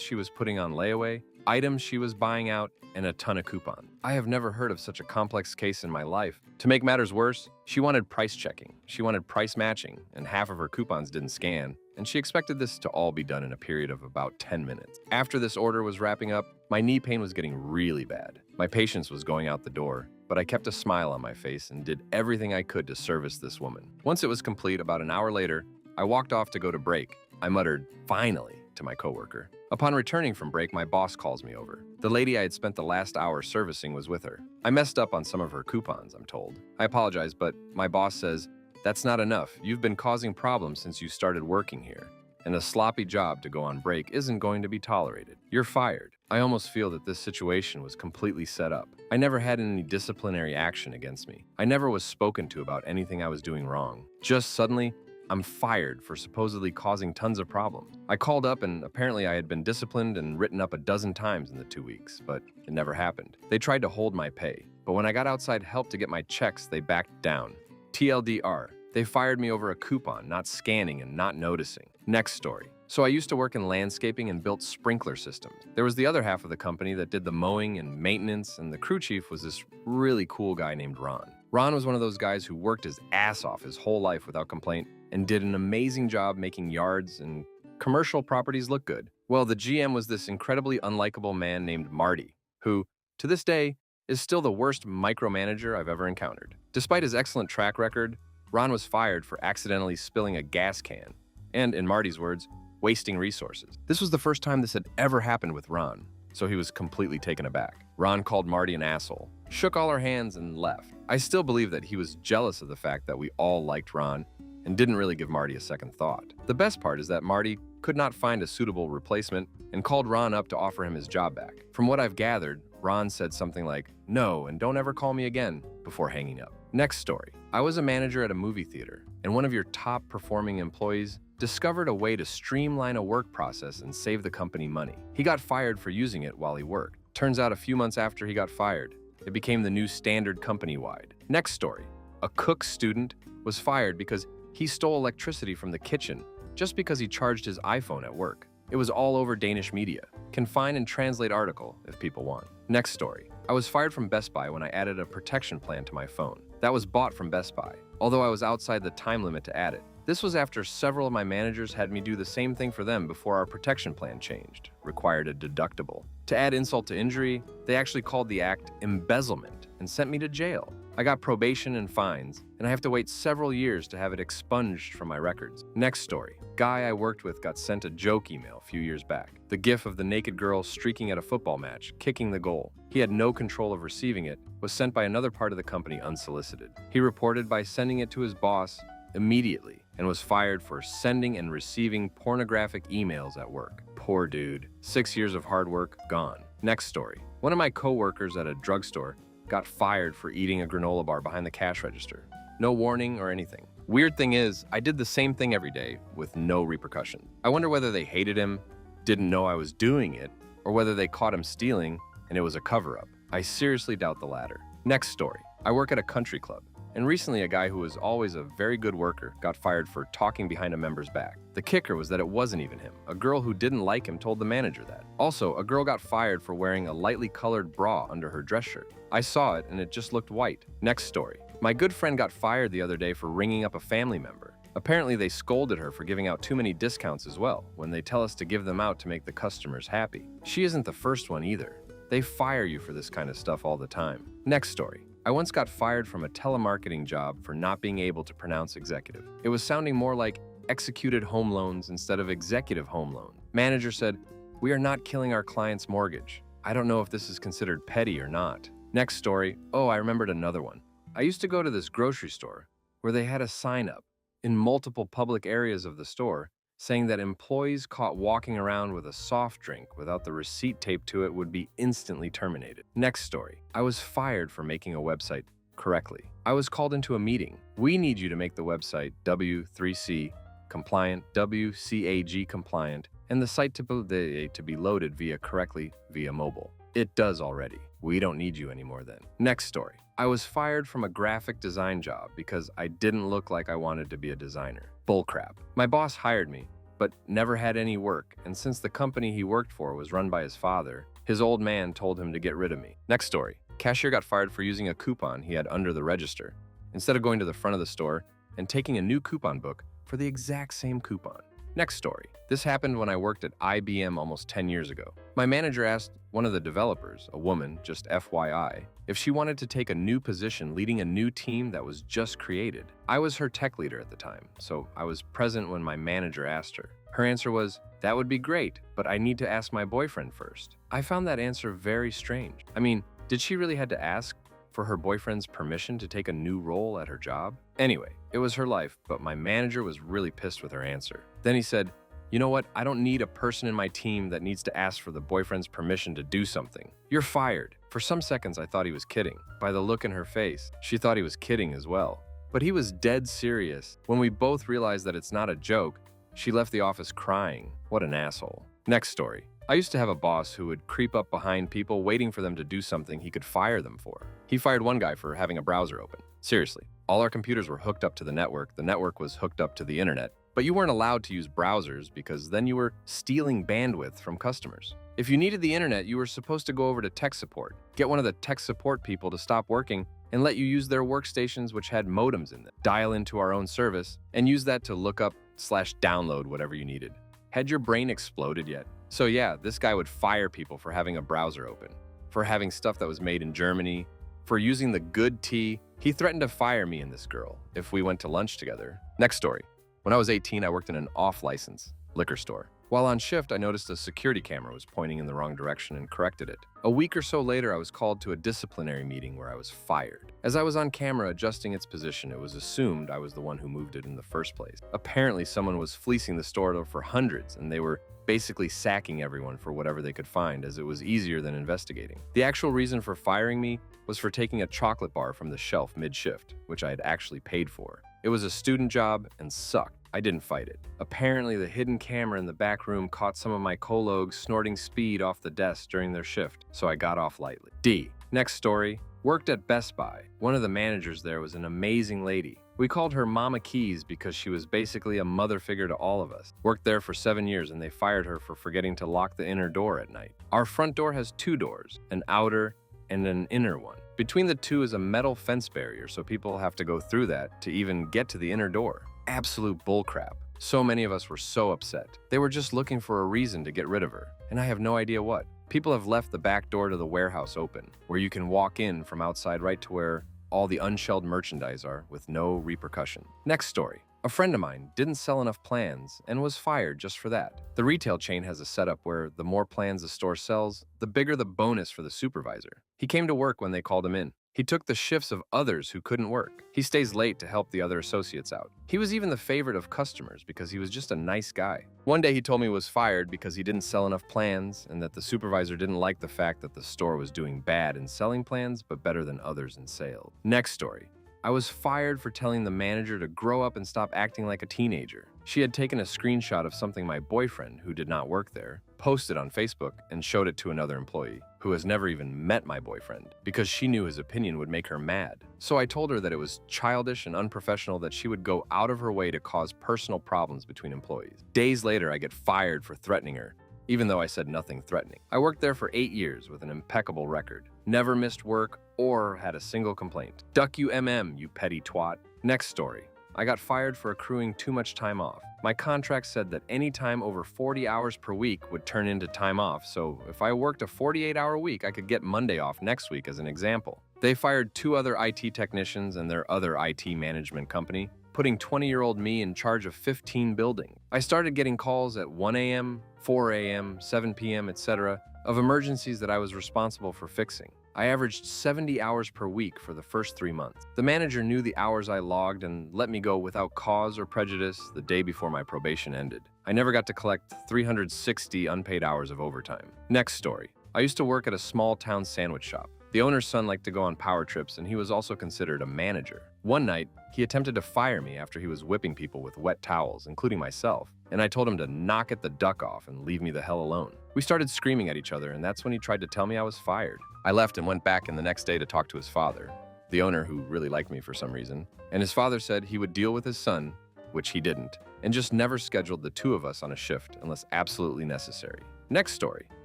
she was putting on layaway, items she was buying out, and a ton of coupons. I have never heard of such a complex case in my life. To make matters worse, she wanted price checking, she wanted price matching, and half of her coupons didn't scan, and she expected this to all be done in a period of about 10 minutes. After this order was wrapping up, my knee pain was getting really bad. My patience was going out the door, but I kept a smile on my face and did everything I could to service this woman. Once it was complete, about an hour later, I walked off to go to break. I muttered, "Finally," to my coworker. Upon returning from break, my boss calls me over. The lady I had spent the last hour servicing was with her. I messed up on some of her coupons, I'm told. I apologize, but my boss says, "That's not enough. You've been causing problems since you started working here, and a sloppy job to go on break isn't going to be tolerated. You're fired." I almost feel that this situation was completely set up. I never had any disciplinary action against me. I never was spoken to about anything I was doing wrong. Just suddenly, I'm fired for supposedly causing tons of problems. I called up and apparently I had been disciplined and written up a dozen times in the 2 weeks, but it never happened. They tried to hold my pay, but when I got outside help to get my checks, they backed down. TLDR, they fired me over a coupon, not scanning and not noticing. Next story. So I used to work in landscaping and built sprinkler systems. There was the other half of the company that did the mowing and maintenance, and the crew chief was this really cool guy named Ron. Ron was one of those guys who worked his ass off his whole life without complaint and did an amazing job making yards and commercial properties look good. Well, the GM was this incredibly unlikable man named Marty, who, to this day, is still the worst micromanager I've ever encountered. Despite his excellent track record, Ron was fired for accidentally spilling a gas can, and, in Marty's words, wasting resources. This was the first time this had ever happened with Ron, so he was completely taken aback. Ron called Marty an asshole, shook all our hands, and left. I still believe that he was jealous of the fact that we all liked Ron and didn't really give Marty a second thought. The best part is that Marty could not find a suitable replacement and called Ron up to offer him his job back. From what I've gathered, Ron said something like, "No, and don't ever call me again," before hanging up. Next story. I was a manager at a movie theater, and one of your top performing employees discovered a way to streamline a work process and save the company money. He got fired for using it while he worked. Turns out a few months after he got fired, it became the new standard company-wide. Next story. A cook student was fired because he stole electricity from the kitchen just because he charged his iPhone at work. It was all over Danish media. Can find and translate article if people want. Next story. I was fired from Best Buy when I added a protection plan to my phone. That was bought from Best Buy, although I was outside the time limit to add it. This was after several of my managers had me do the same thing for them before our protection plan changed, required a deductible. To add insult to injury, they actually called the act embezzlement and sent me to jail. I got probation and fines, and I have to wait several years to have it expunged from my records. Next story. Guy I worked with got sent a joke email a few years back. The gif of the naked girl streaking at a football match, kicking the goal. He had no control of receiving it, was sent by another part of the company unsolicited. He reported by sending it to his boss immediately and was fired for sending and receiving pornographic emails at work. Poor dude. 6 years of hard work gone. Next story. One of my coworkers at a drugstore got fired for eating a granola bar behind the cash register. No warning or anything. Weird thing is, I did the same thing every day with no repercussion. I wonder whether they hated him, didn't know I was doing it, or whether they caught him stealing and it was a cover-up. I seriously doubt the latter. Next story. I work at a country club, and recently a guy who was always a very good worker got fired for talking behind a member's back. The kicker was that it wasn't even him. A girl who didn't like him told the manager that. Also, a girl got fired for wearing a lightly colored bra under her dress shirt. I saw it and it just looked white. Next story. My good friend got fired the other day for ringing up a family member. Apparently they scolded her for giving out too many discounts as well, when they tell us to give them out to make the customers happy. She isn't the first one either. They fire you for this kind of stuff all the time. Next story. I once got fired from a telemarketing job for not being able to pronounce executive. It was sounding more like executed home loans instead of executive home loan. Manager said, "We are not killing our client's mortgage." I don't know if this is considered petty or not. Next story. Oh, I remembered another one. I used to go to this grocery store where they had a sign up in multiple public areas of the store saying that employees caught walking around with a soft drink without the receipt taped to it would be instantly terminated. Next story. I was fired for making a website correctly. I was called into a meeting. We need you to make the website W3C compliant, WCAG compliant, and the site to be loaded correctly via mobile. It does already. We don't need you anymore then. Next story. I was fired from a graphic design job because I didn't look like I wanted to be a designer. Bullcrap. My boss hired me, but never had any work, and since the company he worked for was run by his father, his old man told him to get rid of me. Next story. Cashier got fired for using a coupon he had under the register, instead of going to the front of the store and taking a new coupon book for the exact same coupon. Next story. This happened when I worked at IBM almost 10 years ago. My manager asked one of the developers, a woman, just FYI, if she wanted to take a new position leading a new team that was just created. I was her tech leader at the time, so I was present when my manager asked her. Her answer was, "That would be great, but I need to ask my boyfriend first." I found that answer very strange. I mean, did she really had to ask for her boyfriend's permission to take a new role at her job? Anyway, it was her life, but my manager was really pissed with her answer. Then he said, "You know what? I don't need a person in my team that needs to ask for the boyfriend's permission to do something. You're fired." For some seconds, I thought he was kidding. By the look in her face, she thought he was kidding as well. But he was dead serious. When we both realized that it's not a joke, she left the office crying. What an asshole. Next story. I used to have a boss who would creep up behind people waiting for them to do something he could fire them for. He fired one guy for having a browser open. Seriously, all our computers were hooked up to the network was hooked up to the internet, but you weren't allowed to use browsers because then you were stealing bandwidth from customers. If you needed the internet, you were supposed to go over to tech support, get one of the tech support people to stop working and let you use their workstations which had modems in them, dial into our own service, and use that to look up/download whatever you needed. Had your brain exploded yet? So yeah, this guy would fire people for having a browser open, for having stuff that was made in Germany, for using the good tea. He threatened to fire me and this girl if we went to lunch together. Next story. When I was 18, I worked in an off-license liquor store. While on shift, I noticed a security camera was pointing in the wrong direction and corrected it. A week or so later, I was called to a disciplinary meeting where I was fired. As I was on camera adjusting its position, it was assumed I was the one who moved it in the first place. Apparently, someone was fleecing the store for hundreds, and they were basically sacking everyone for whatever they could find, as it was easier than investigating. The actual reason for firing me was for taking a chocolate bar from the shelf mid-shift, which I had actually paid for. It was a student job and sucked. I didn't fight it. Apparently, the hidden camera in the back room caught some of my colleagues snorting speed off the desk during their shift, so I got off lightly. D. Next story. Worked at Best Buy. One of the managers there was an amazing lady. We called her Mama Keys because she was basically a mother figure to all of us. Worked there for 7 years and they fired her for forgetting to lock the inner door at night. Our front door has 2 doors, an outer and an inner one. Between the 2 is a metal fence barrier, so people have to go through that to even get to the inner door. Absolute bullcrap. So many of us were so upset. They were just looking for a reason to get rid of her, and I have no idea what. People have left the back door to the warehouse open, where you can walk in from outside right to where all the unshelled merchandise are with no repercussion. Next story. A friend of mine didn't sell enough plans and was fired just for that. The retail chain has a setup where the more plans the store sells, the bigger the bonus for the supervisor. He came to work when they called him in. He took the shifts of others who couldn't work. He stays late to help the other associates out. He was even the favorite of customers because he was just a nice guy. One day he told me he was fired because he didn't sell enough plans and that the supervisor didn't like the fact that the store was doing bad in selling plans but better than others in sales. Next story. I was fired for telling the manager to grow up and stop acting like a teenager. She had taken a screenshot of something my boyfriend, who did not work there, posted on Facebook and showed it to another employee, who has never even met my boyfriend, because she knew his opinion would make her mad. So I told her that it was childish and unprofessional that she would go out of her way to cause personal problems between employees. Days later, I get fired for threatening her, even though I said nothing threatening. I worked there for 8 years with an impeccable record. Never missed work or had a single complaint. Duck you you petty twat. Next story. I got fired for accruing too much time off. My contract said that any time over 40 hours per week would turn into time off, so if I worked a 48-hour week, I could get Monday off next week as an example. They fired 2 other IT technicians and their other IT management company, putting 20-year-old me in charge of 15 buildings. I started getting calls at 1 a.m., 4 a.m., 7 p.m., etc., of emergencies that I was responsible for fixing. I averaged 70 hours per week for the first 3 months. The manager knew the hours I logged and let me go without cause or prejudice the day before my probation ended. I never got to collect 360 unpaid hours of overtime. Next story. I used to work at a small town sandwich shop. The owner's son liked to go on power trips, and he was also considered a manager. One night, he attempted to fire me after he was whipping people with wet towels, including myself, and I told him to knock it the duck off and leave me the hell alone. We started screaming at each other, and that's when he tried to tell me I was fired. I left and went back in the next day to talk to his father, the owner who really liked me for some reason, and his father said he would deal with his son, which he didn't, and just never scheduled the two of us on a shift unless absolutely necessary. Next story.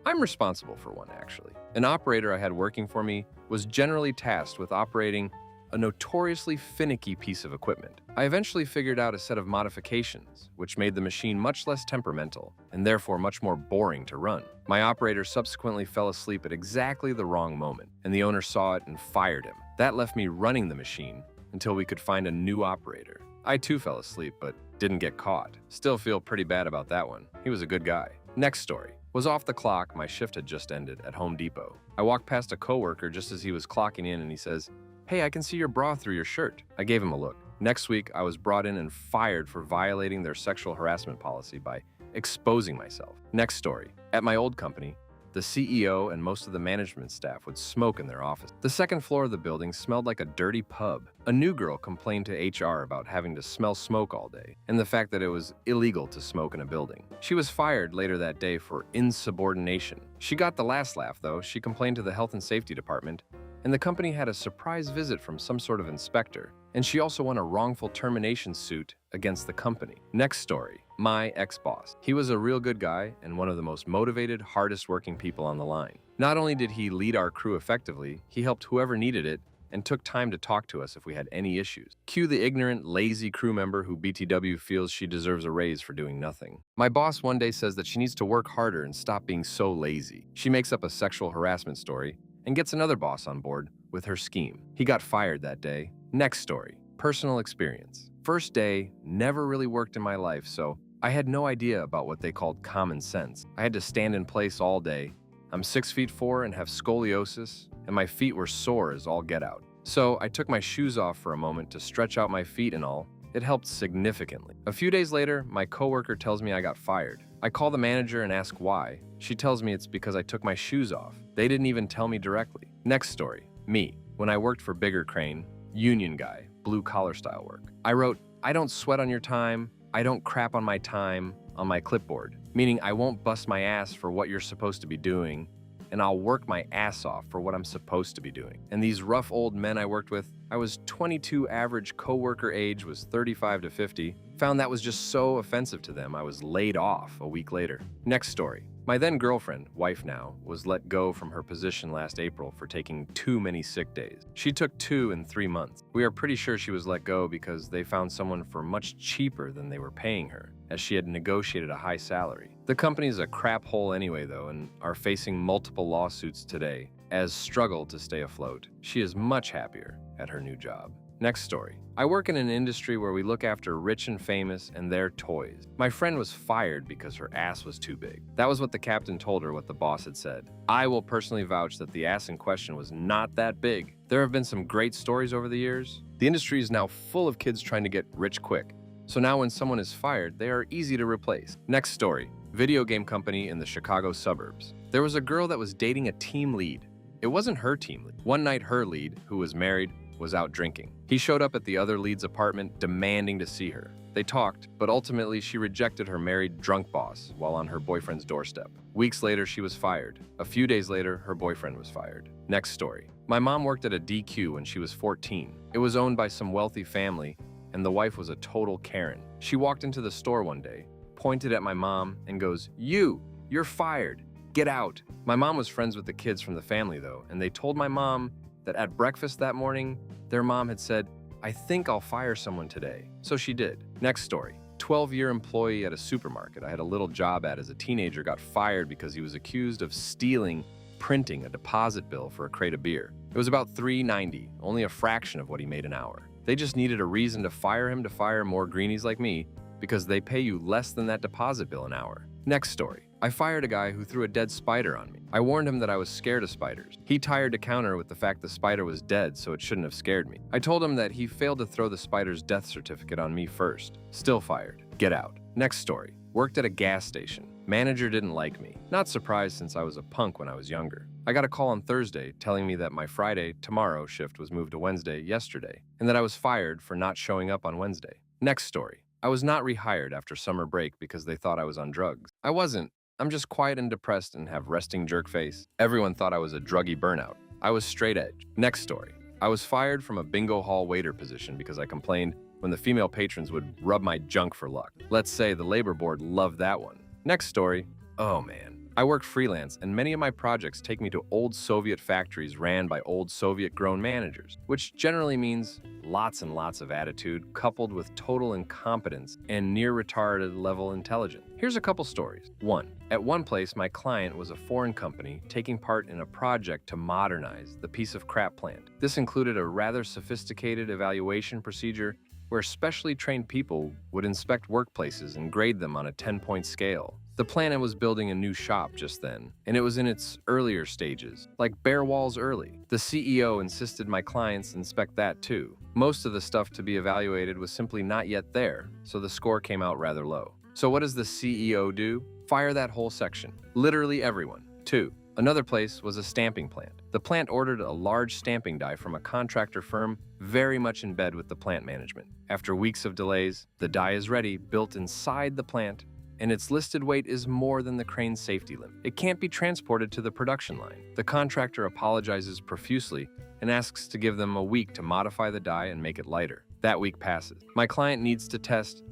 I'm responsible for one, actually. An operator I had working for me was generally tasked with operating a notoriously finicky piece of equipment. I eventually figured out a set of modifications, which made the machine much less temperamental and therefore much more boring to run. My operator subsequently fell asleep at exactly the wrong moment, and the owner saw it and fired him. That left me running the machine until we could find a new operator. I too fell asleep, but didn't get caught. Still feel pretty bad about that one. He was a good guy. Next story. Was off the clock, my shift had just ended at Home Depot. I walked past a coworker just as he was clocking in and he says, "Hey, I can see your bra through your shirt." I gave him a look. Next week, I was brought in and fired for violating their sexual harassment policy by exposing myself. Next story. At my old company, the CEO and most of the management staff would smoke in their office. The second floor of the building smelled like a dirty pub. A new girl complained to HR about having to smell smoke all day and the fact that it was illegal to smoke in a building. She was fired later that day for insubordination. She got the last laugh, though. She complained to the health and safety department, and the company had a surprise visit from some sort of inspector, and she also won a wrongful termination suit against the company. Next story. My ex-boss. He was a real good guy and one of the most motivated, hardest working people on the line. Not only did he lead our crew effectively, he helped whoever needed it and took time to talk to us if we had any issues. Cue the ignorant, lazy crew member who BTW feels she deserves a raise for doing nothing. My boss one day says that she needs to work harder and stop being so lazy. She makes up a sexual harassment story and gets another boss on board with her scheme. He got fired that day. Next story. Personal experience. First day, never really worked in my life, so I had no idea about what they called common sense. I had to stand in place all day. I'm 6'4" and have scoliosis, and my feet were sore as all get out. So I took my shoes off for a moment to stretch out my feet and all. It helped significantly. A few days later, my coworker tells me I got fired. I call the manager and ask why. She tells me it's because I took my shoes off. They didn't even tell me directly. Next story. Me. When I worked for Bigger Crane, union guy, blue collar style work. I wrote, "I don't sweat on your time. I don't crap on my time," on my clipboard, meaning I won't bust my ass for what you're supposed to be doing, and I'll work my ass off for what I'm supposed to be doing. And these rough old men I worked with, I was 22, average coworker age was 35 to 50, found that was just so offensive to them I was laid off a week later. Next story. My then girlfriend, wife now, was let go from her position last April for taking too many sick days. She took 2 in 3 months. We are pretty sure she was let go because they found someone for much cheaper than they were paying her, as she had negotiated a high salary. The company's a crap hole anyway, though, and are facing multiple lawsuits today, as struggle to stay afloat. She is much happier at her new job. Next story. I work in an industry where we look after rich and famous and their toys. My friend was fired because her ass was too big. That was what the captain told her what the boss had said. I will personally vouch that the ass in question was not that big. There have been some great stories over the years. The industry is now full of kids trying to get rich quick. So now when someone is fired, they are easy to replace. Next story. Video game company in the Chicago suburbs. There was a girl that was dating a team lead. It wasn't her team lead. One night her lead, who was married, was out drinking. He showed up at the other lead's apartment demanding to see her. They talked, but ultimately she rejected her married drunk boss while on her boyfriend's doorstep. Weeks later, she was fired. A few days later, her boyfriend was fired. Next story. My mom worked at a DQ when she was 14. It was owned by some wealthy family, and the wife was a total Karen. She walked into the store one day, pointed at my mom, and goes, "You're fired. Get out." My mom was friends with the kids from the family, though, and they told my mom that at breakfast that morning, their mom had said, "I think I'll fire someone today." So she did. Next story. 12-year employee at a supermarket I had a little job at as a teenager got fired because he was accused of printing a deposit bill for a crate of beer. It was about $3.90, only a fraction of what he made an hour. They just needed a reason to fire him to fire more greenies like me because they pay you less than that deposit bill an hour. Next story. I fired a guy who threw a dead spider on me. I warned him that I was scared of spiders. He tired to counter with the fact the spider was dead, so it shouldn't have scared me. I told him that he failed to throw the spider's death certificate on me first. Still fired. Get out. Next story. Worked at a gas station. Manager didn't like me. Not surprised since I was a punk when I was younger. I got a call on Thursday telling me that my Friday, tomorrow shift was moved to Wednesday, yesterday, and that I was fired for not showing up on Wednesday. Next story. I was not rehired after summer break because they thought I was on drugs. I wasn't. I'm just quiet and depressed and have resting jerk face. Everyone thought I was a druggy burnout. I was straight edge. Next story. I was fired from a bingo hall waiter position because I complained when the female patrons would rub my junk for luck. Let's say the labor board loved that one. Next story. Oh man. I work freelance, and many of my projects take me to old Soviet factories ran by old Soviet-grown managers, which generally means lots and lots of attitude coupled with total incompetence and near-retarded level intelligence. Here's a couple stories. 1. At one place, my client was a foreign company taking part in a project to modernize the piece of crap plant. This included a rather sophisticated evaluation procedure where specially trained people would inspect workplaces and grade them on a 10-point scale. The plant was building a new shop just then, and it was in its earlier stages, like bare walls early. The CEO insisted my clients inspect that too. Most of the stuff to be evaluated was simply not yet there, so the score came out rather low. So what does the CEO do? Fire that whole section. Literally everyone. 2. Another place was a stamping plant. The plant ordered a large stamping die from a contractor firm very much in bed with the plant management. After weeks of delays, the die is ready, built inside the plant, and its listed weight is more than the crane's safety limit. It can't be transported to the production line. The contractor apologizes profusely and asks to give them a week to modify the die and make it lighter. That week passes. My client needs to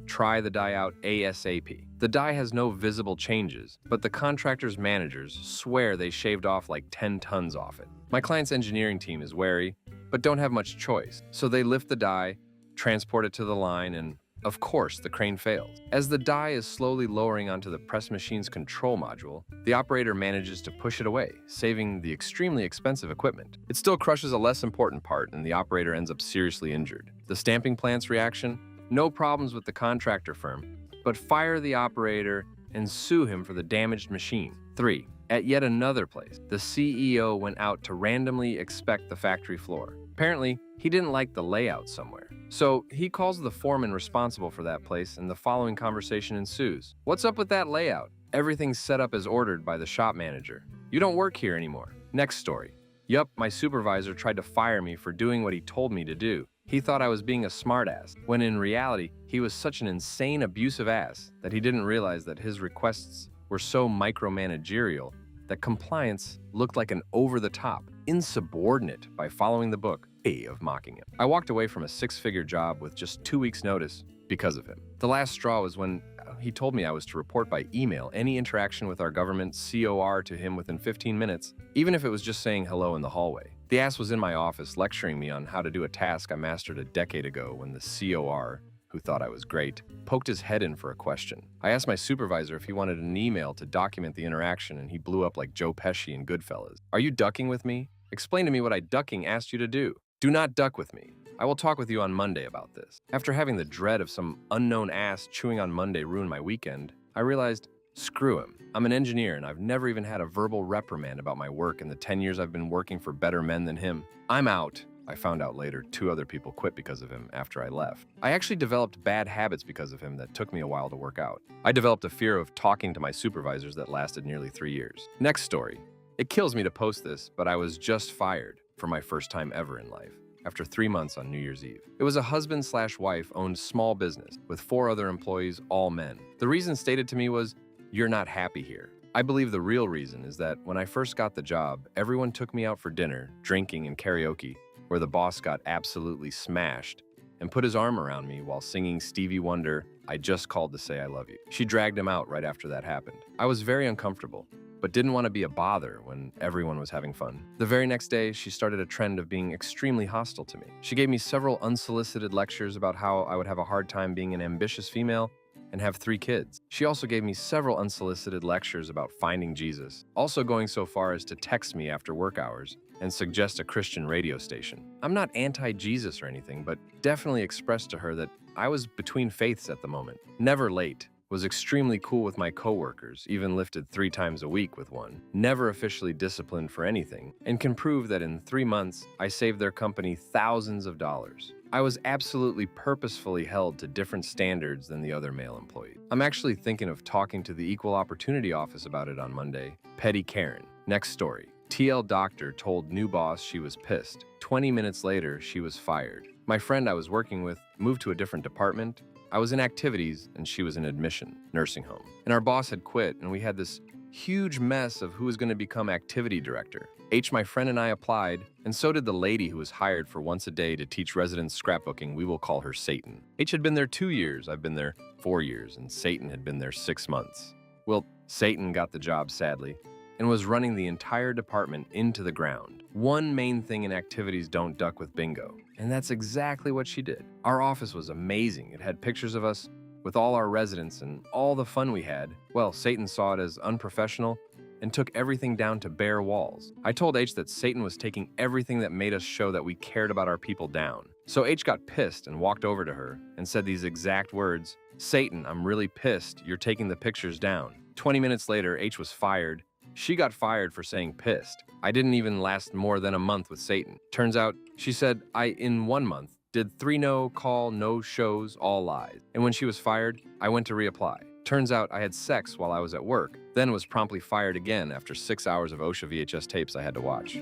try the die out ASAP. The die has no visible changes, but the contractor's managers swear they shaved off like 10 tons off it. My client's engineering team is wary, but don't have much choice, so they lift the die, transport it to the line, and of course, the crane fails. As the die is slowly lowering onto the press machine's control module, the operator manages to push it away, saving the extremely expensive equipment. It still crushes a less important part, and the operator ends up seriously injured. The stamping plant's reaction? No problems with the contractor firm, but fire the operator and sue him for the damaged machine. 3. At yet another place, the CEO went out to randomly inspect the factory floor. Apparently, he didn't like the layout somewhere. So he calls the foreman responsible for that place, and the following conversation ensues. What's up with that layout? Everything's set up as ordered by the shop manager. You don't work here anymore. Next story. Yup, my supervisor tried to fire me for doing what he told me to do. He thought I was being a smartass, when in reality, he was such an insane, abusive ass that he didn't realize that his requests were so micromanagerial that compliance looked like an over-the-top, insubordinate by following the book of mocking him. I walked away from a 6-figure job with just 2 weeks' notice because of him. The last straw was when he told me I was to report by email any interaction with our government COR to him within 15 minutes, even if it was just saying hello in the hallway. The ass was in my office lecturing me on how to do a task I mastered a decade ago when the COR, who thought I was great, poked his head in for a question. I asked my supervisor if he wanted an email to document the interaction, and he blew up like Joe Pesci in Goodfellas. Are you ducking with me? Explain to me what I ducking asked you to do. Do not duck with me. I will talk with you on Monday about this. After having the dread of some unknown ass chewing on Monday ruin my weekend, I realized, screw him. I'm an engineer and I've never even had a verbal reprimand about my work in the 10 years I've been working for better men than him. I'm out. I found out later 2 other people quit because of him after I left. I actually developed bad habits because of him that took me a while to work out. I developed a fear of talking to my supervisors that lasted nearly 3 years. Next story. It kills me to post this, but I was just fired for my first time ever in life, after 3 months on New Year's Eve. It was a husband/wife owned small business with 4 other employees, all men. The reason stated to me was, "You're not happy here." I believe the real reason is that when I first got the job, everyone took me out for dinner, drinking, and karaoke, where the boss got absolutely smashed and put his arm around me while singing Stevie Wonder, "I Just Called to Say I Love You." She dragged him out right after that happened. I was very uncomfortable, but didn't want to be a bother when everyone was having fun. The very next day, she started a trend of being extremely hostile to me. She gave me several unsolicited lectures about how I would have a hard time being an ambitious female and have 3 kids. She also gave me several unsolicited lectures about finding Jesus, also going so far as to text me after work hours and suggest a Christian radio station. I'm not anti-Jesus or anything, but definitely expressed to her that I was between faiths at the moment. Never late, was extremely cool with my coworkers, even lifted 3 times a week with one, never officially disciplined for anything, and can prove that in 3 months, I saved their company thousands of dollars. I was absolutely purposefully held to different standards than the other male employees. I'm actually thinking of talking to the Equal Opportunity Office about it on Monday. Petty Karen. Next story. TL doctor told new boss she was pissed. 20 minutes later, she was fired. My friend I was working with moved to a different department. I was in activities and she was in admission, nursing home. And our boss had quit and we had this huge mess of who was going to become activity director. My friend and I applied, and so did the lady who was hired for once a day to teach residents scrapbooking. We will call her Satan. Had been there 2 years, I've been there 4 years, and Satan had been there 6 months. Well, Satan got the job, sadly, and was running the entire department into the ground. One main thing in activities don't duck with bingo, and that's exactly what she did. Our office was amazing. It had pictures of us with all our residents and all the fun we had. Well, Satan saw it as unprofessional and took everything down to bare walls. I told H that Satan was taking everything that made us show that we cared about our people down. So H got pissed and walked over to her and said these exact words, "Satan, I'm really pissed. You're taking the pictures down." 20 minutes later, H was fired. She got fired for saying pissed. I didn't even last more than a month with Satan. Turns out, she said, in 1 month, did 3 no-call, no-shows, all lies. And when she was fired, I went to reapply. Turns out I had sex while I was at work, then was promptly fired again after 6 hours of OSHA VHS tapes I had to watch.